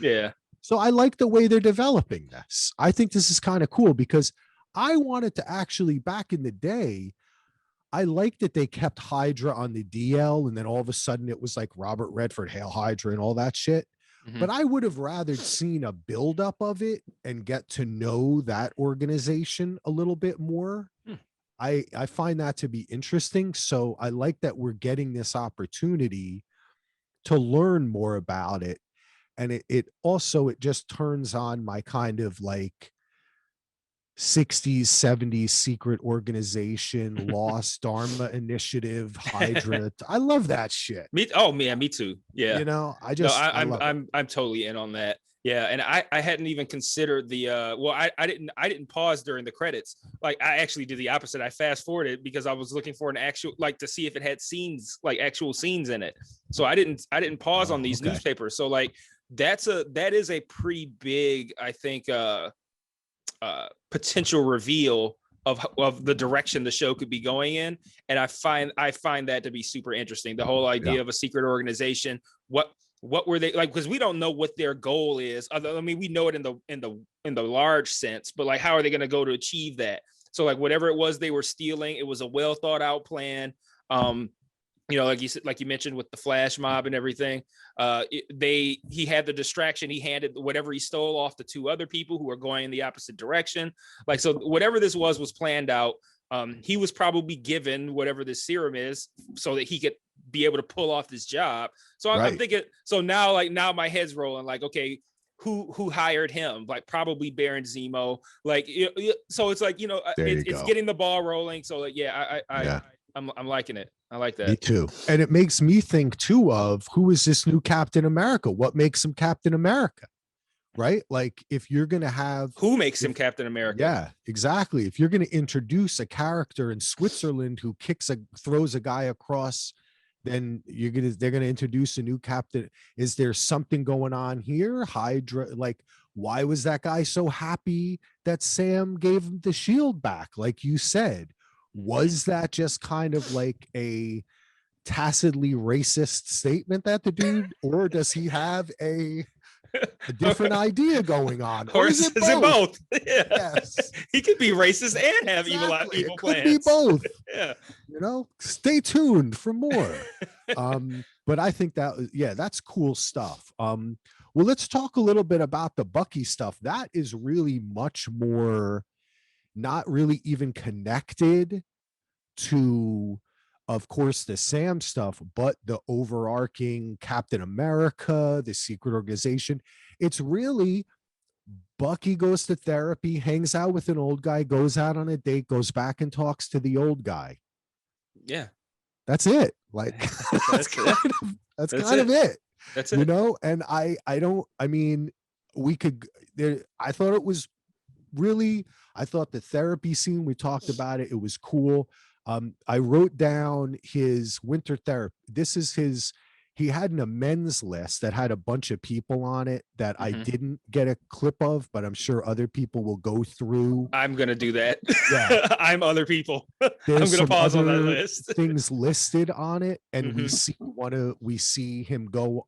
mean. So I like the way they're developing this. I think this is kind of cool because I wanted to actually, back in the day, I liked that they kept Hydra on the DL, and then all of a sudden it was like Robert Redford, Hail Hydra, and all that shit. But I would have rather seen a buildup of it and get to know that organization a little bit more. I find that to be interesting. So I like that we're getting this opportunity to learn more about it. And it just turns on my kind of like 60s, 70s secret organization, Lost Dharma Initiative, Hydra. I love that shit. Me too. Yeah. You know, I'm totally in on that. Yeah. And I hadn't even considered the I didn't pause during the credits. Like I actually did the opposite. I fast forwarded because I was looking for an actual, like, to see if it had scenes, like actual scenes in it. So I didn't pause on these newspapers. So like that is a pretty big, I think, potential reveal of the direction the show could be going in. And I find that to be super interesting. The whole idea of a secret organization. What were they like? Because we don't know what their goal is. I mean, we know it in the large sense, but like, how are they going to go to achieve that? So like, whatever it was they were stealing, it was a well thought out plan. Like you mentioned with the flash mob and everything, he had the distraction. He handed whatever he stole off to two other people who are going in the opposite direction. Like, so whatever this was planned out. He was probably given whatever this serum is so that he could be able to pull off this job. So I'm thinking, so now my head's rolling like, okay, who hired him? Like probably Baron Zemo. Like, so it's like, it's getting the ball rolling. So like, I'm liking it. I like that. Me too. And it makes me think too of who is this new Captain America? What makes him Captain America? Right? Like if you're going to have who makes him Captain America? Yeah, exactly. If you're going to introduce a character in Switzerland who throws a guy across, then they're going to introduce a new captain. Is there something going on here? Hydra, like, why was that guy so happy that Sam gave him the shield back? Like you said, was that just kind of like a tacitly racist statement that the dude, or does he have a a different idea going on, or is it both? Yeah. Yes, He could be racist and have exactly. evil It could plans. be both. Yeah. Stay tuned for more. But I think that's cool stuff. Well, let's talk a little bit about the Bucky stuff. That is really much more not really even connected to, of course, the Sam stuff, but the overarching Captain America, the secret organization. It's really Bucky goes to therapy, hangs out with an old guy, goes out on a date, goes back and talks to the old guy. Yeah. That's it. Like that's kind of it. That's it. And I mean, we could there. I thought it was really, I thought the therapy scene, we talked about it. It was cool. I wrote down his winter therapy. This is he had an amends list that had a bunch of people on it that I didn't get a clip of, but I'm sure other people will go through. I'm going to do that. Yeah. I'm other people. I'm There's going to pause on that other list. things listed on it. And we see him go.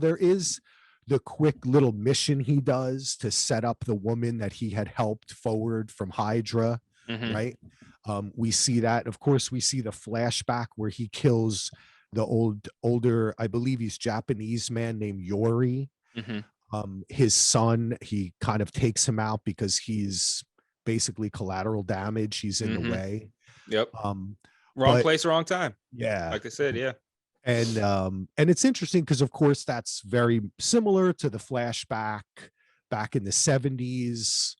There is the quick little mission he does to set up the woman that he had helped forward from Hydra. Right. We see that. Of course, we see the flashback where he kills the older, I believe he's Japanese man named Yori. His son, he kind of takes him out because he's basically collateral damage. He's in the way. Yep. Wrong place, wrong time. Yeah. Like I said, yeah. And it's interesting because, of course, that's very similar to the flashback back in the 70s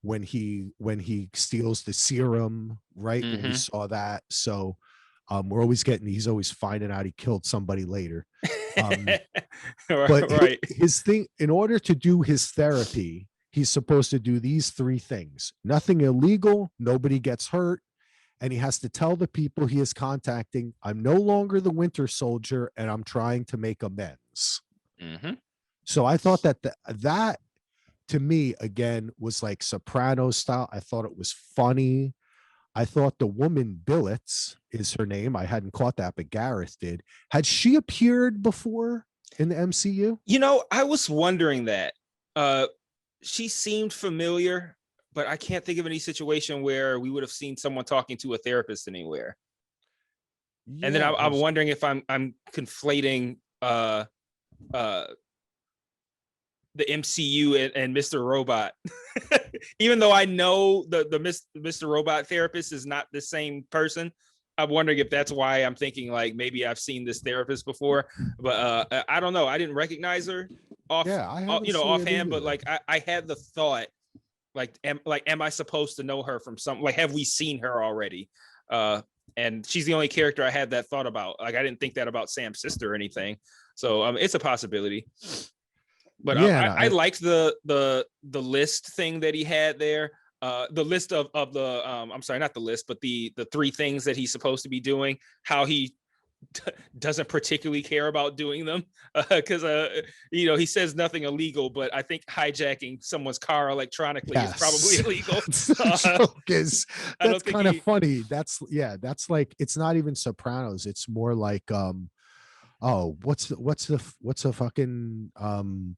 when he steals the serum, right? When we saw that. So we're always he's always finding out he killed somebody later. But right. his thing, in order to do his therapy, he's supposed to do these three things: nothing illegal, nobody gets hurt, and he has to tell the people he is contacting, I'm no longer the Winter Soldier and I'm trying to make amends. So I thought that to me, again, was like Sopranos style. I thought it was funny. I thought the woman Billets is her name. I hadn't caught that, but Gareth did. Had she appeared before in the MCU? I was wondering that. She seemed familiar, but I can't think of any situation where we would have seen someone talking to a therapist anywhere. Yeah, and then I'm wondering if I'm conflating the MCU and Mr. Robot. Even though I know the Mr. Robot therapist is not the same person, I'm wondering if that's why I'm thinking like maybe I've seen this therapist before, but I don't know. I didn't recognize her offhand, but like I had the thought, am I supposed to know her from some, like, have we seen her already? And she's the only character I had that thought about. Like, I didn't think that about Sam's sister or anything. So it's a possibility. But I liked the list thing that he had there. The list of the I'm sorry, not the list, but the three things that he's supposed to be doing, how he doesn't particularly care about doing them because he says nothing illegal, but I think hijacking someone's car electronically is probably illegal. That's kind of funny. That's like, it's not even Sopranos. It's more like what's the fucking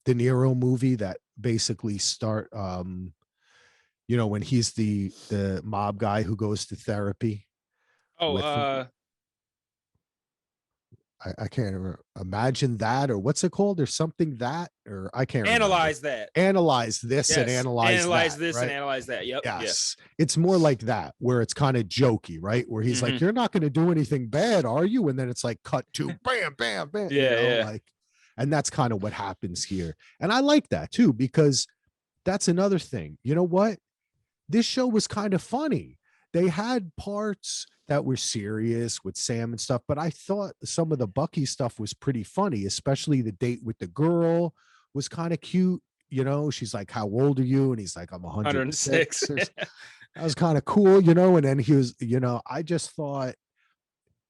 De Niro movie that basically start when he's the mob guy who goes to therapy. I can't remember. Imagine That, or what's it called? There's something that, or I can't analyze remember. that. Analyze this, yes. And analyze that, this, right? And analyze that. Yep. Yes. Yeah. It's more like that, where it's kind of jokey, right? Where he's like, "You're not going to do anything bad, are you?" And then it's like cut to bam, bam, bam. Yeah. Like, and that's kind of what happens here. And I like that too, because that's another thing. You know what? This show was kind of funny. They had parts that were serious with Sam and stuff, but I thought some of the Bucky stuff was pretty funny, especially the date with the girl was kind of cute. She's like, "How old are you?" And he's like, "I'm 106. That was kind of cool, and then he was, I just thought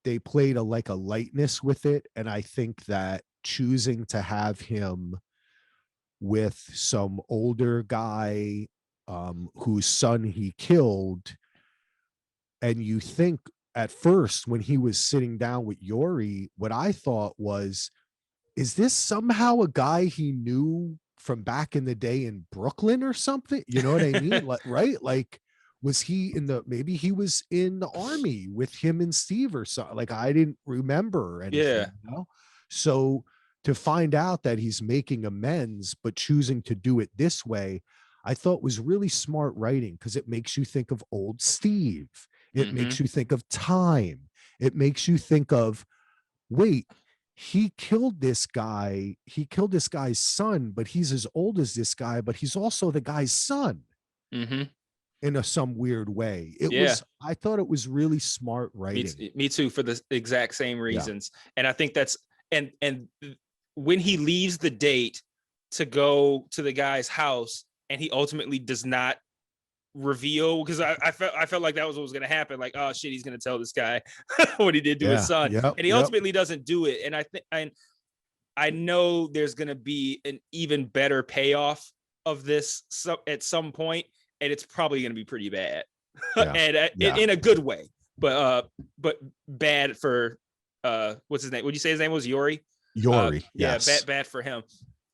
they played a lightness with it. And I think that choosing to have him with some older guy whose son he killed, and you think at first when he was sitting down with Yori, what I thought was, is this somehow a guy he knew from back in the day in Brooklyn or something? You know what I mean? Like, right? Like, was he maybe he was in the army with him and Steve or something? Like, I didn't remember anything, Yeah. you know? So to find out that he's making amends, but choosing to do it this way, I thought was really smart writing, because it makes you think of old Steve. It makes you think of time. It makes you think of, wait, he killed this guy. He killed this guy's son, but he's as old as this guy, but he's also the guy's son in some weird way. I thought it was really smart writing. Me too, for the exact same reasons. And I think that's, and when he leaves the date to go to the guy's house and he ultimately does not reveal, because I felt like that was what was going to happen. Like, oh shit, he's going to tell this guy what he did to his son. And he ultimately doesn't do it. And I know there's going to be an even better payoff of this at some point, and it's probably going to be pretty bad. In a good way, but bad for what's his name? Would you say his name was Yori? Yes. Bad for him.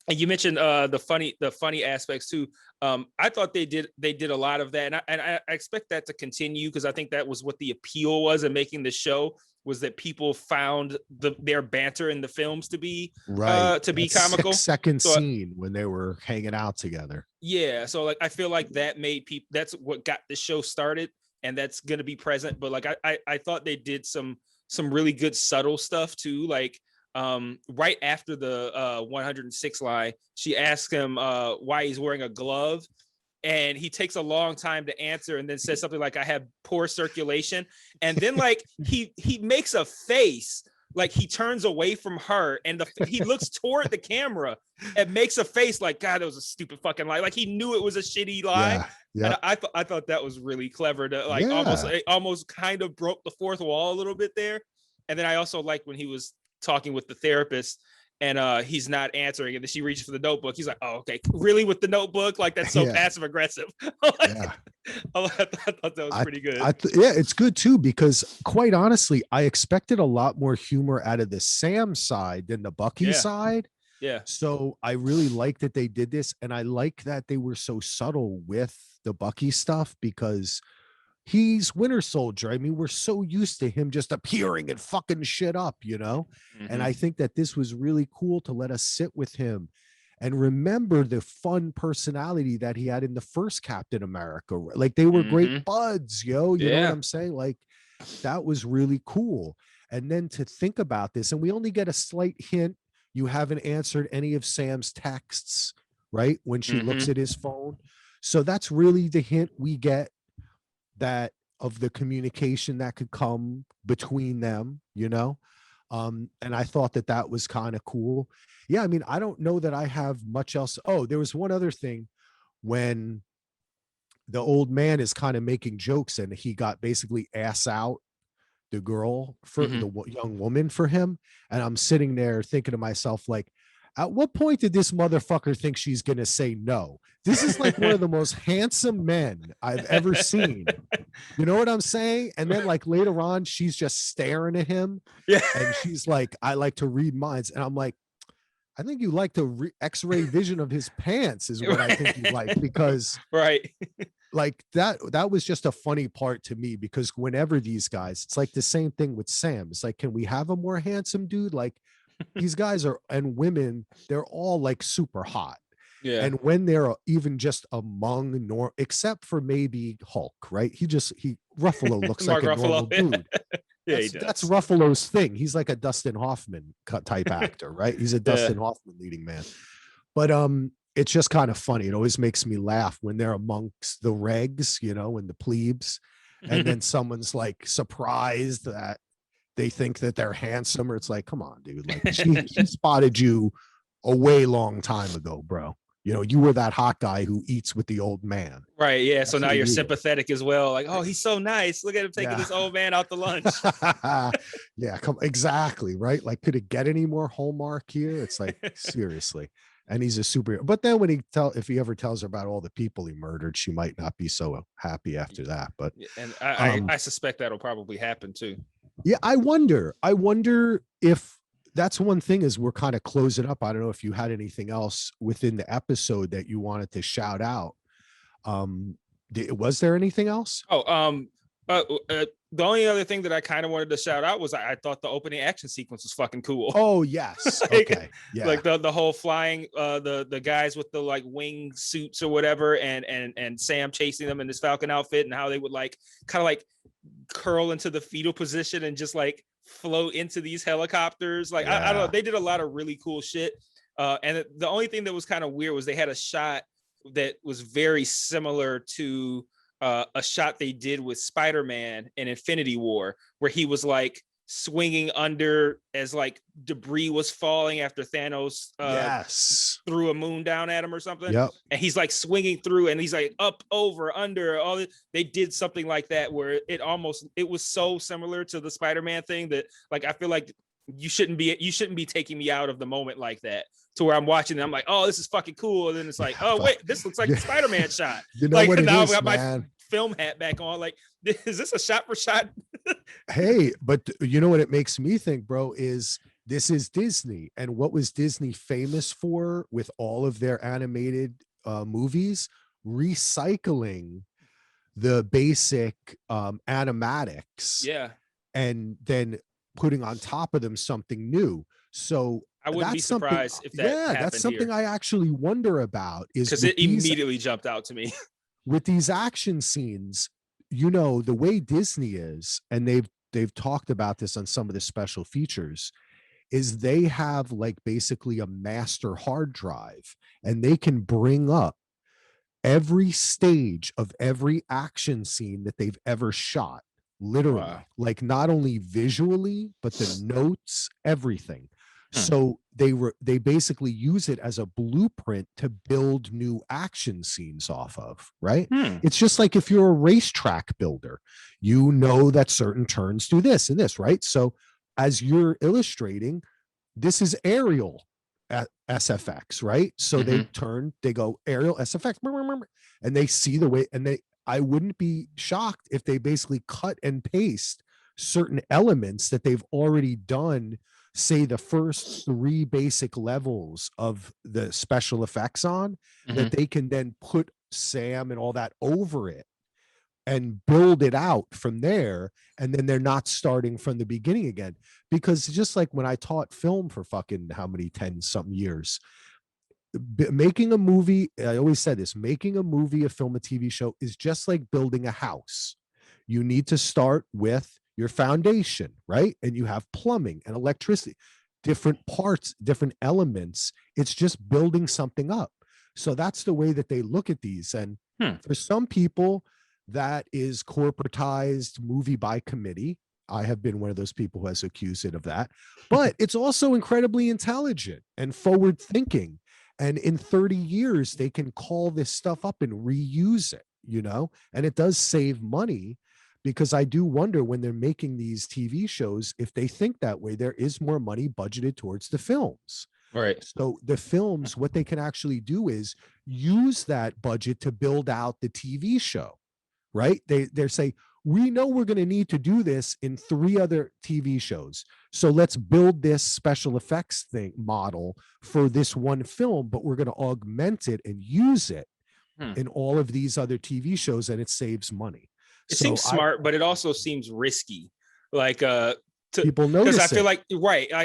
And you mentioned the funny aspects too. I thought they did a lot of that, and I expect that to continue, because I think that was what the appeal was in making the show, was that people found their banter in the films to be comical. 6-second scene when they were hanging out together. Yeah, so like I feel like that made people. That's what got the show started, and that's gonna be present. But like I thought they did some really good subtle stuff too, like. Right after the 106 lie, she asked him why he's wearing a glove, and he takes a long time to answer, and then says something like, I have poor circulation. And then like he makes a face, like he turns away from her, and he looks toward the camera and makes a face like, God, that was a stupid fucking lie. Like he knew it was a shitty lie. And I thought that was really clever to like almost kind of broke the fourth wall a little bit there. And then I also liked when he was talking with the therapist, and he's not answering, and then she reaches for the notebook. He's like, oh, okay, really, with the notebook? Like, that's so passive aggressive. I thought that was pretty good. It's good too, because quite honestly, I expected a lot more humor out of the Sam side than the Bucky side. So I really like that they did this, and I like that they were so subtle with the Bucky stuff, because he's Winter Soldier. I mean, we're so used to him just appearing and fucking shit up, you know? And I think that this was really cool to let us sit with him and remember the fun personality that he had in the first Captain America. Like, they were great buds, yo. You know what I'm saying? Like, that was really cool. And then to think about this, and we only get a slight hint. You haven't answered any of Sam's texts, right? When she looks at his phone. So that's really the hint we get, that of the communication that could come between them, you know? And I thought that was kind of cool. Yeah, I mean, I don't know that I have much else. Oh, there was one other thing when the old man is kind of making jokes, and he got basically ass out the girl for the young woman for him. And I'm sitting there thinking to myself, like, at what point did this motherfucker think she's going to say no? This is like one of the most handsome men I've ever seen. You know what I'm saying? And then like later on, she's just staring at him. And she's like, I like to read minds. And I'm like, I think you like to X-ray vision of his pants is what I think you like, because like that was just a funny part to me, because whenever these guys, it's like the same thing with Sam. It's like, can we have a more handsome dude? Like, these guys are, and women, they're all like super hot. And when they're even just among except for maybe Hulk, right? Ruffalo looks like a normal dude. That's Ruffalo's thing. He's like a Dustin Hoffman type actor, right? He's a Dustin Hoffman leading man. But it's just kind of funny. It always makes me laugh when they're amongst the regs, you know, and the plebes, and then someone's like surprised that they think that they're handsome, or it's like, come on, dude. Like, she spotted you a way long time ago, bro. You know, you were that hot guy who eats with the old man. Right. Yeah. So now you're sympathetic as well. Like, oh, he's so nice. Look at him taking this old man out to lunch. Exactly. Right. Like, could it get any more Hallmark here? It's like, seriously. And he's a superhero. But then when if he ever tells her about all the people he murdered, she might not be so happy after that. But and I suspect that'll probably happen too. Yeah, I wonder if that's one thing is we're kind of closing up. I don't know if you had anything else within the episode that you wanted to shout out. Was there anything else? Oh, uh, the only other thing that I kind of wanted to shout out was I thought the opening action sequence was fucking cool. Oh yes. Like, Okay. Yeah. like the whole flying, the guys with the like wing suits or whatever, and Sam chasing them in this Falcon outfit, and how they would like kind of like curl into the fetal position and just like float into these helicopters. Like I don't know, they did a lot of really cool shit. And the only thing that was kind of weird was they had a shot that was very similar to a shot they did with Spider-Man in Infinity War, where he was like swinging under as like debris was falling after Thanos threw a moon down at him or something. Yep. And he's like swinging through and he's like up, over, under, all this. They did something like that where it was so similar to the Spider-Man thing that like I feel like you shouldn't be taking me out of the moment like that, to where I'm watching and I'm like, oh, this is fucking cool. And then it's like, oh wait, this looks like a Spider-Man shot. You know like what it now is, I've got man. my film hat back on. Like, is this a shot for shot? Hey, but you know what it makes me think, bro, is this is Disney. And what was Disney famous for with all of their animated movies? Recycling the basic animatics. Yeah. And then putting on top of them something new. So I wouldn't be surprised if that happened. That's something I actually wonder about, is because it immediately jumped out to me. With these action scenes, you know, the way Disney is, and they've talked about this on some of the special features, is they have like basically a master hard drive, and they can bring up every stage of every action scene that they've ever shot, literally. Wow. Like not only visually, but the notes, everything. So they basically use it as a blueprint to build new action scenes off of, right? It's just like if you're a racetrack builder, you know that certain turns do this and this, right? So as you're illustrating, this is aerial at SFX, right? So they go aerial SFX, and they see the way, and I wouldn't be shocked if they basically cut and paste certain elements that they've already done, say the first 3 basic levels of the special effects on, that they can then put Sam and all that over it and build it out from there. And then they're not starting from the beginning again. Because just like when I taught film for fucking how many 10 something years, making a movie, I always said this, making a movie, a film, a TV show is just like building a house. You need to start with your foundation, right? And you have plumbing and electricity, different parts, different elements. It's just building something up. So that's the way that they look at these. And for some people, that is corporatized movie by committee. I have been one of those people who has accused it of that, but it's also incredibly intelligent and forward thinking. And in 30 years, they can call this stuff up and reuse it, you know, and it does save money. Because I do wonder when they're making these TV shows, if they think that way, there is more money budgeted towards the films. Right. So the films, what they can actually do is use that budget to build out the TV show, right? They're saying, we know we're going to need to do this in 3 other TV shows. So let's build this special effects model for this one film, but we're going to augment it and use it in all of these other TV shows, and it saves money. It seems smart, but it also seems risky. Like people notice, because I feel like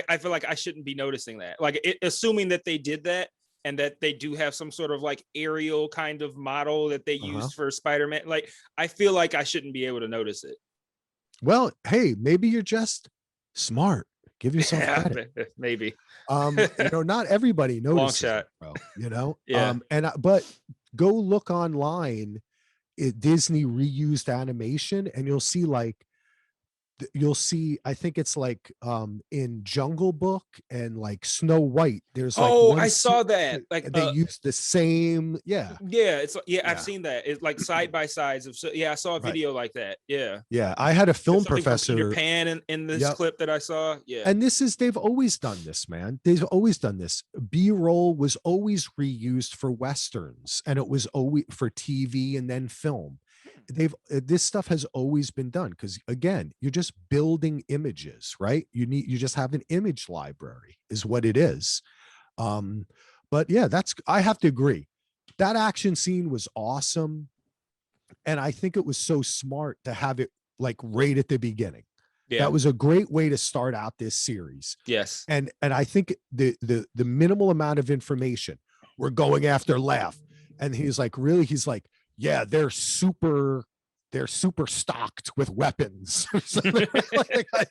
I feel like I shouldn't be noticing that. Like assuming that they did that and that they do have some sort of like aerial kind of model that they used for Spider-Man. Like I feel like I shouldn't be able to notice it. Well, hey, maybe you're just smart. Give yourself credit. Maybe. You know, not everybody notices. Long shot, bro, you know. Yeah. But go look online. Disney reused animation, and you'll see I think it's like in Jungle Book and like Snow White, there's like I saw that, like they used the same it's I've seen that. It's like side by sides of I saw a video like that. I had a film professor, Peter Pan in this clip that I saw. And they've always done this, man. They've always done this. B-roll was always reused for westerns, and it was always for TV and then film. this stuff has always been done, because again, you're just building images, right? You just have an image library is what it is. But yeah, I have to agree, that action scene was awesome, and I think it was so smart to have it like right at the beginning. Yeah. That was a great way to start out this series. Yes. And I think the minimal amount of information, we're going after Laugh, and he's like, really? He's like, yeah, they're super stocked with weapons. So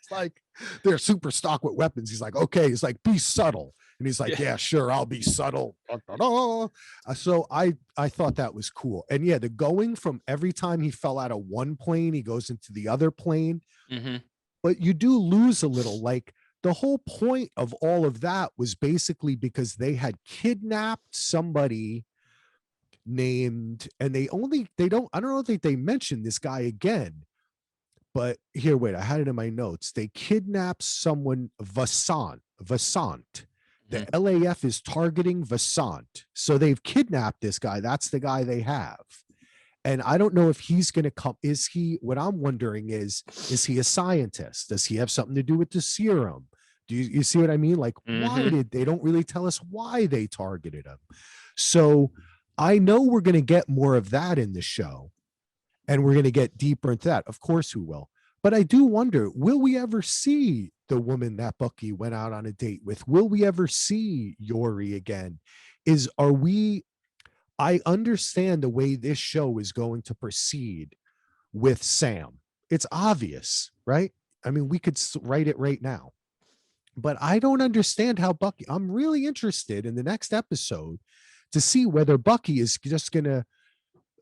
like they're super stocked with weapons. He's like, okay. He's like, be subtle. And he's like, yeah, sure, I'll be subtle. So I thought that was cool. And yeah, the going from every time he fell out of one plane, he goes into the other plane. Mm-hmm. But you do lose a little. Like, the whole point of all of that was basically because they had kidnapped somebody named, and I don't know if they mentioned this guy again, but here, wait, I had it in my notes. They kidnapped someone, Vasant. The LAF is targeting Vasant. So they've kidnapped this guy. That's the guy they have. And I don't know if he's going to come. What I'm wondering is he a scientist? Does he have something to do with the serum? Do you see what I mean? Like, why they don't really tell us why they targeted him. So I know we're going to get more of that in the show, and we're going to get deeper into that. Of course we will. But I do wonder, will we ever see the woman that Bucky went out on a date with? Will we ever see Yori again? I understand the way this show is going to proceed with Sam. It's obvious, right? I mean, we could write it right now. But I don't understand how Bucky, I'm really interested in the next episode to see whether Bucky is just going to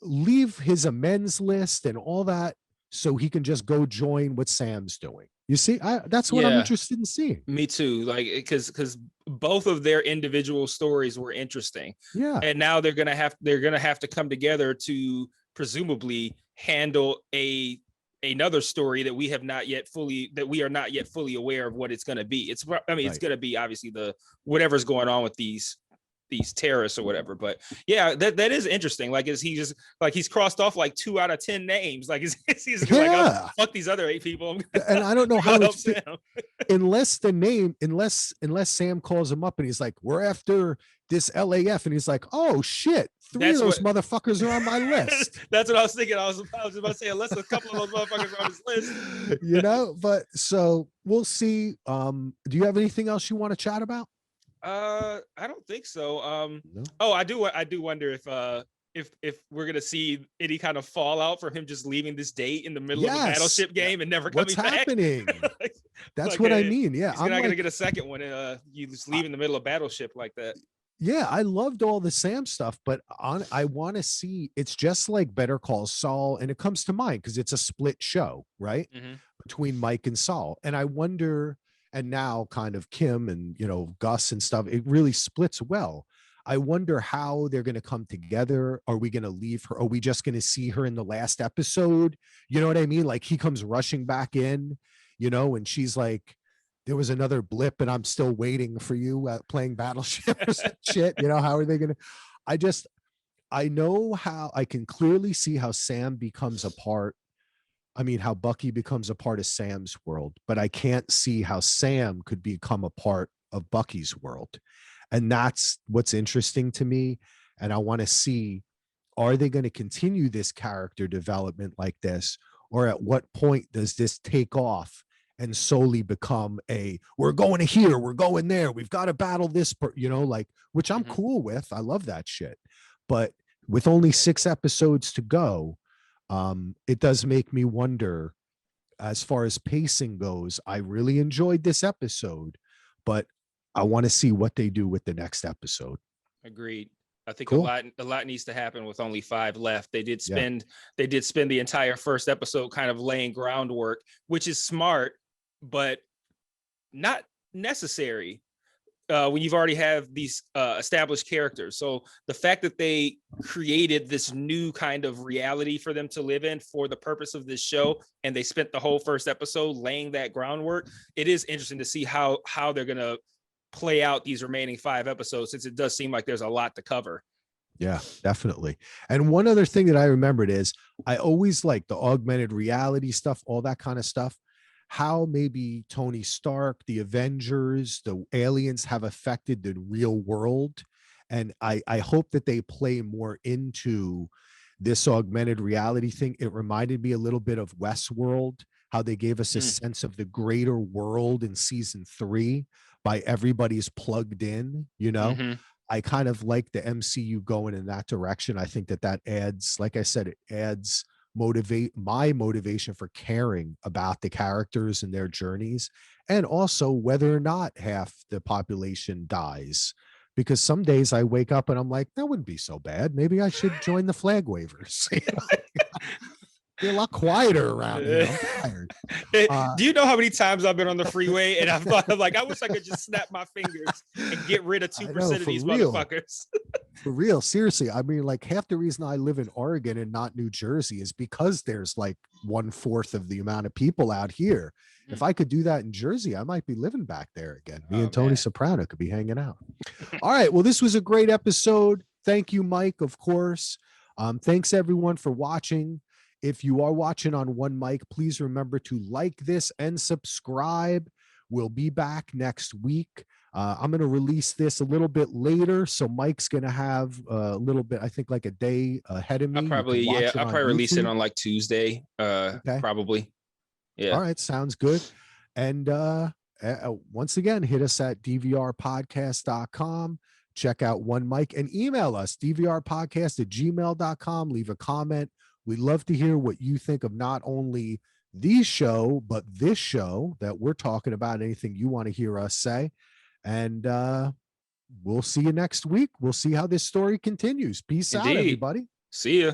leave his amends list and all that so he can just go join what Sam's doing. You see, that's what I'm interested in seeing. Me too. Like, because both of their individual stories were interesting. Yeah. And now they're gonna have to come together to presumably handle another story that we are not yet fully aware of what it's gonna be. It's gonna be obviously whatever's going on with these terrorists or whatever. But yeah, that is interesting. Like, is he just like, he's crossed off like 2 out of 10 names? Like, he's like, oh, fuck these other 8 people. And I don't know how it's unless Sam calls him up and he's like, we're after this LAF, and he's like, oh shit, 3 of those motherfuckers are on my list. That's what I was thinking. I was just about to say, unless a couple of those motherfuckers are on his list. But so we'll see. Do you have anything else you want to chat about? I don't think so. No? Oh, I do wonder if we're gonna see any kind of fallout from him just leaving this date in the middle of a battleship game and never coming back. What's happening? That's what I mean. Yeah, I'm not gonna get a second one. You just leave in the middle of battleship like that. Yeah, I loved all the Sam stuff, but I want to see. It's just like Better Call Saul, and it comes to mind because it's a split show, right, between Mike and Saul, and I wonder. And now kind of Kim and, Gus and stuff, it really splits well. I wonder how they're going to come together. Are we going to leave her? Are we just going to see her in the last episode? You know what I mean? Like, he comes rushing back in, and she's like, there was another blip and I'm still waiting for you playing Battleship or some shit. How are they going to, I know how I can clearly see how Sam becomes a part. I mean, how Bucky becomes a part of Sam's world, but I can't see how Sam could become a part of Bucky's world. And that's what's interesting to me. And I want to see, are they going to continue this character development like this? Or at what point does this take off and solely become we're going to here, we're going there, we've got to battle this, which I'm cool with. I love that shit. But with only 6 episodes to go, it does make me wonder, as far as pacing goes. I really enjoyed this episode, but I want to see what they do with the next episode. Agreed. I think cool. a lot needs to happen with only 5 left. They did spend the entire first episode kind of laying groundwork, which is smart, but not necessary. When you've already have these established characters. So the fact that they created this new kind of reality for them to live in for the purpose of this show, and they spent the whole first episode laying that groundwork, it is interesting to see how they're going to play out these remaining 5 episodes, since it does seem like there's a lot to cover. Yeah, definitely. And one other thing that I remembered is I always like the augmented reality stuff, all that kind of stuff. How maybe Tony Stark, the Avengers, the aliens have affected the real world. And I hope that they play more into this augmented reality thing. It reminded me a little bit of Westworld, how they gave us a Mm. sense of the greater world in season 3 by everybody's plugged in, you know. Mhm. I kind of like the MCU going in that direction. I think that that adds, like I said, it adds my motivation for caring about the characters and their journeys, and also whether or not half the population dies. Because some days I wake up and I'm like, that wouldn't be so bad. Maybe I should join the flag wavers. You know? Be a lot quieter around here. I'm tired. Do you know how many times I've been on the freeway and I've thought of like, I wish I could just snap my fingers and get rid of 2% of these motherfuckers. For real, seriously. I mean, like half the reason I live in Oregon and not New Jersey is because there's like 1/4 of the amount of people out here. If I could do that in Jersey, I might be living back there again. Me and Tony Soprano could be hanging out. All right. Well, this was a great episode. Thank you, Mike, of course. Thanks everyone for watching. If you are watching on One Mic, please remember to like this and subscribe. We'll be back next week. I'm going to release this a little bit later, so Mike's going to have a little bit, I think, like a day ahead of me. I'll probably release it on like Tuesday. Okay. Probably. Yeah. All right, sounds good. And once again, hit us at dvrpodcast.com. Check out One Mic and email us dvrpodcast@gmail.com. Leave a comment. We'd love to hear what you think of not only the show, but this show that we're talking about, anything you want to hear us say. And we'll see you next week. We'll see how this story continues. Peace out, everybody. See ya.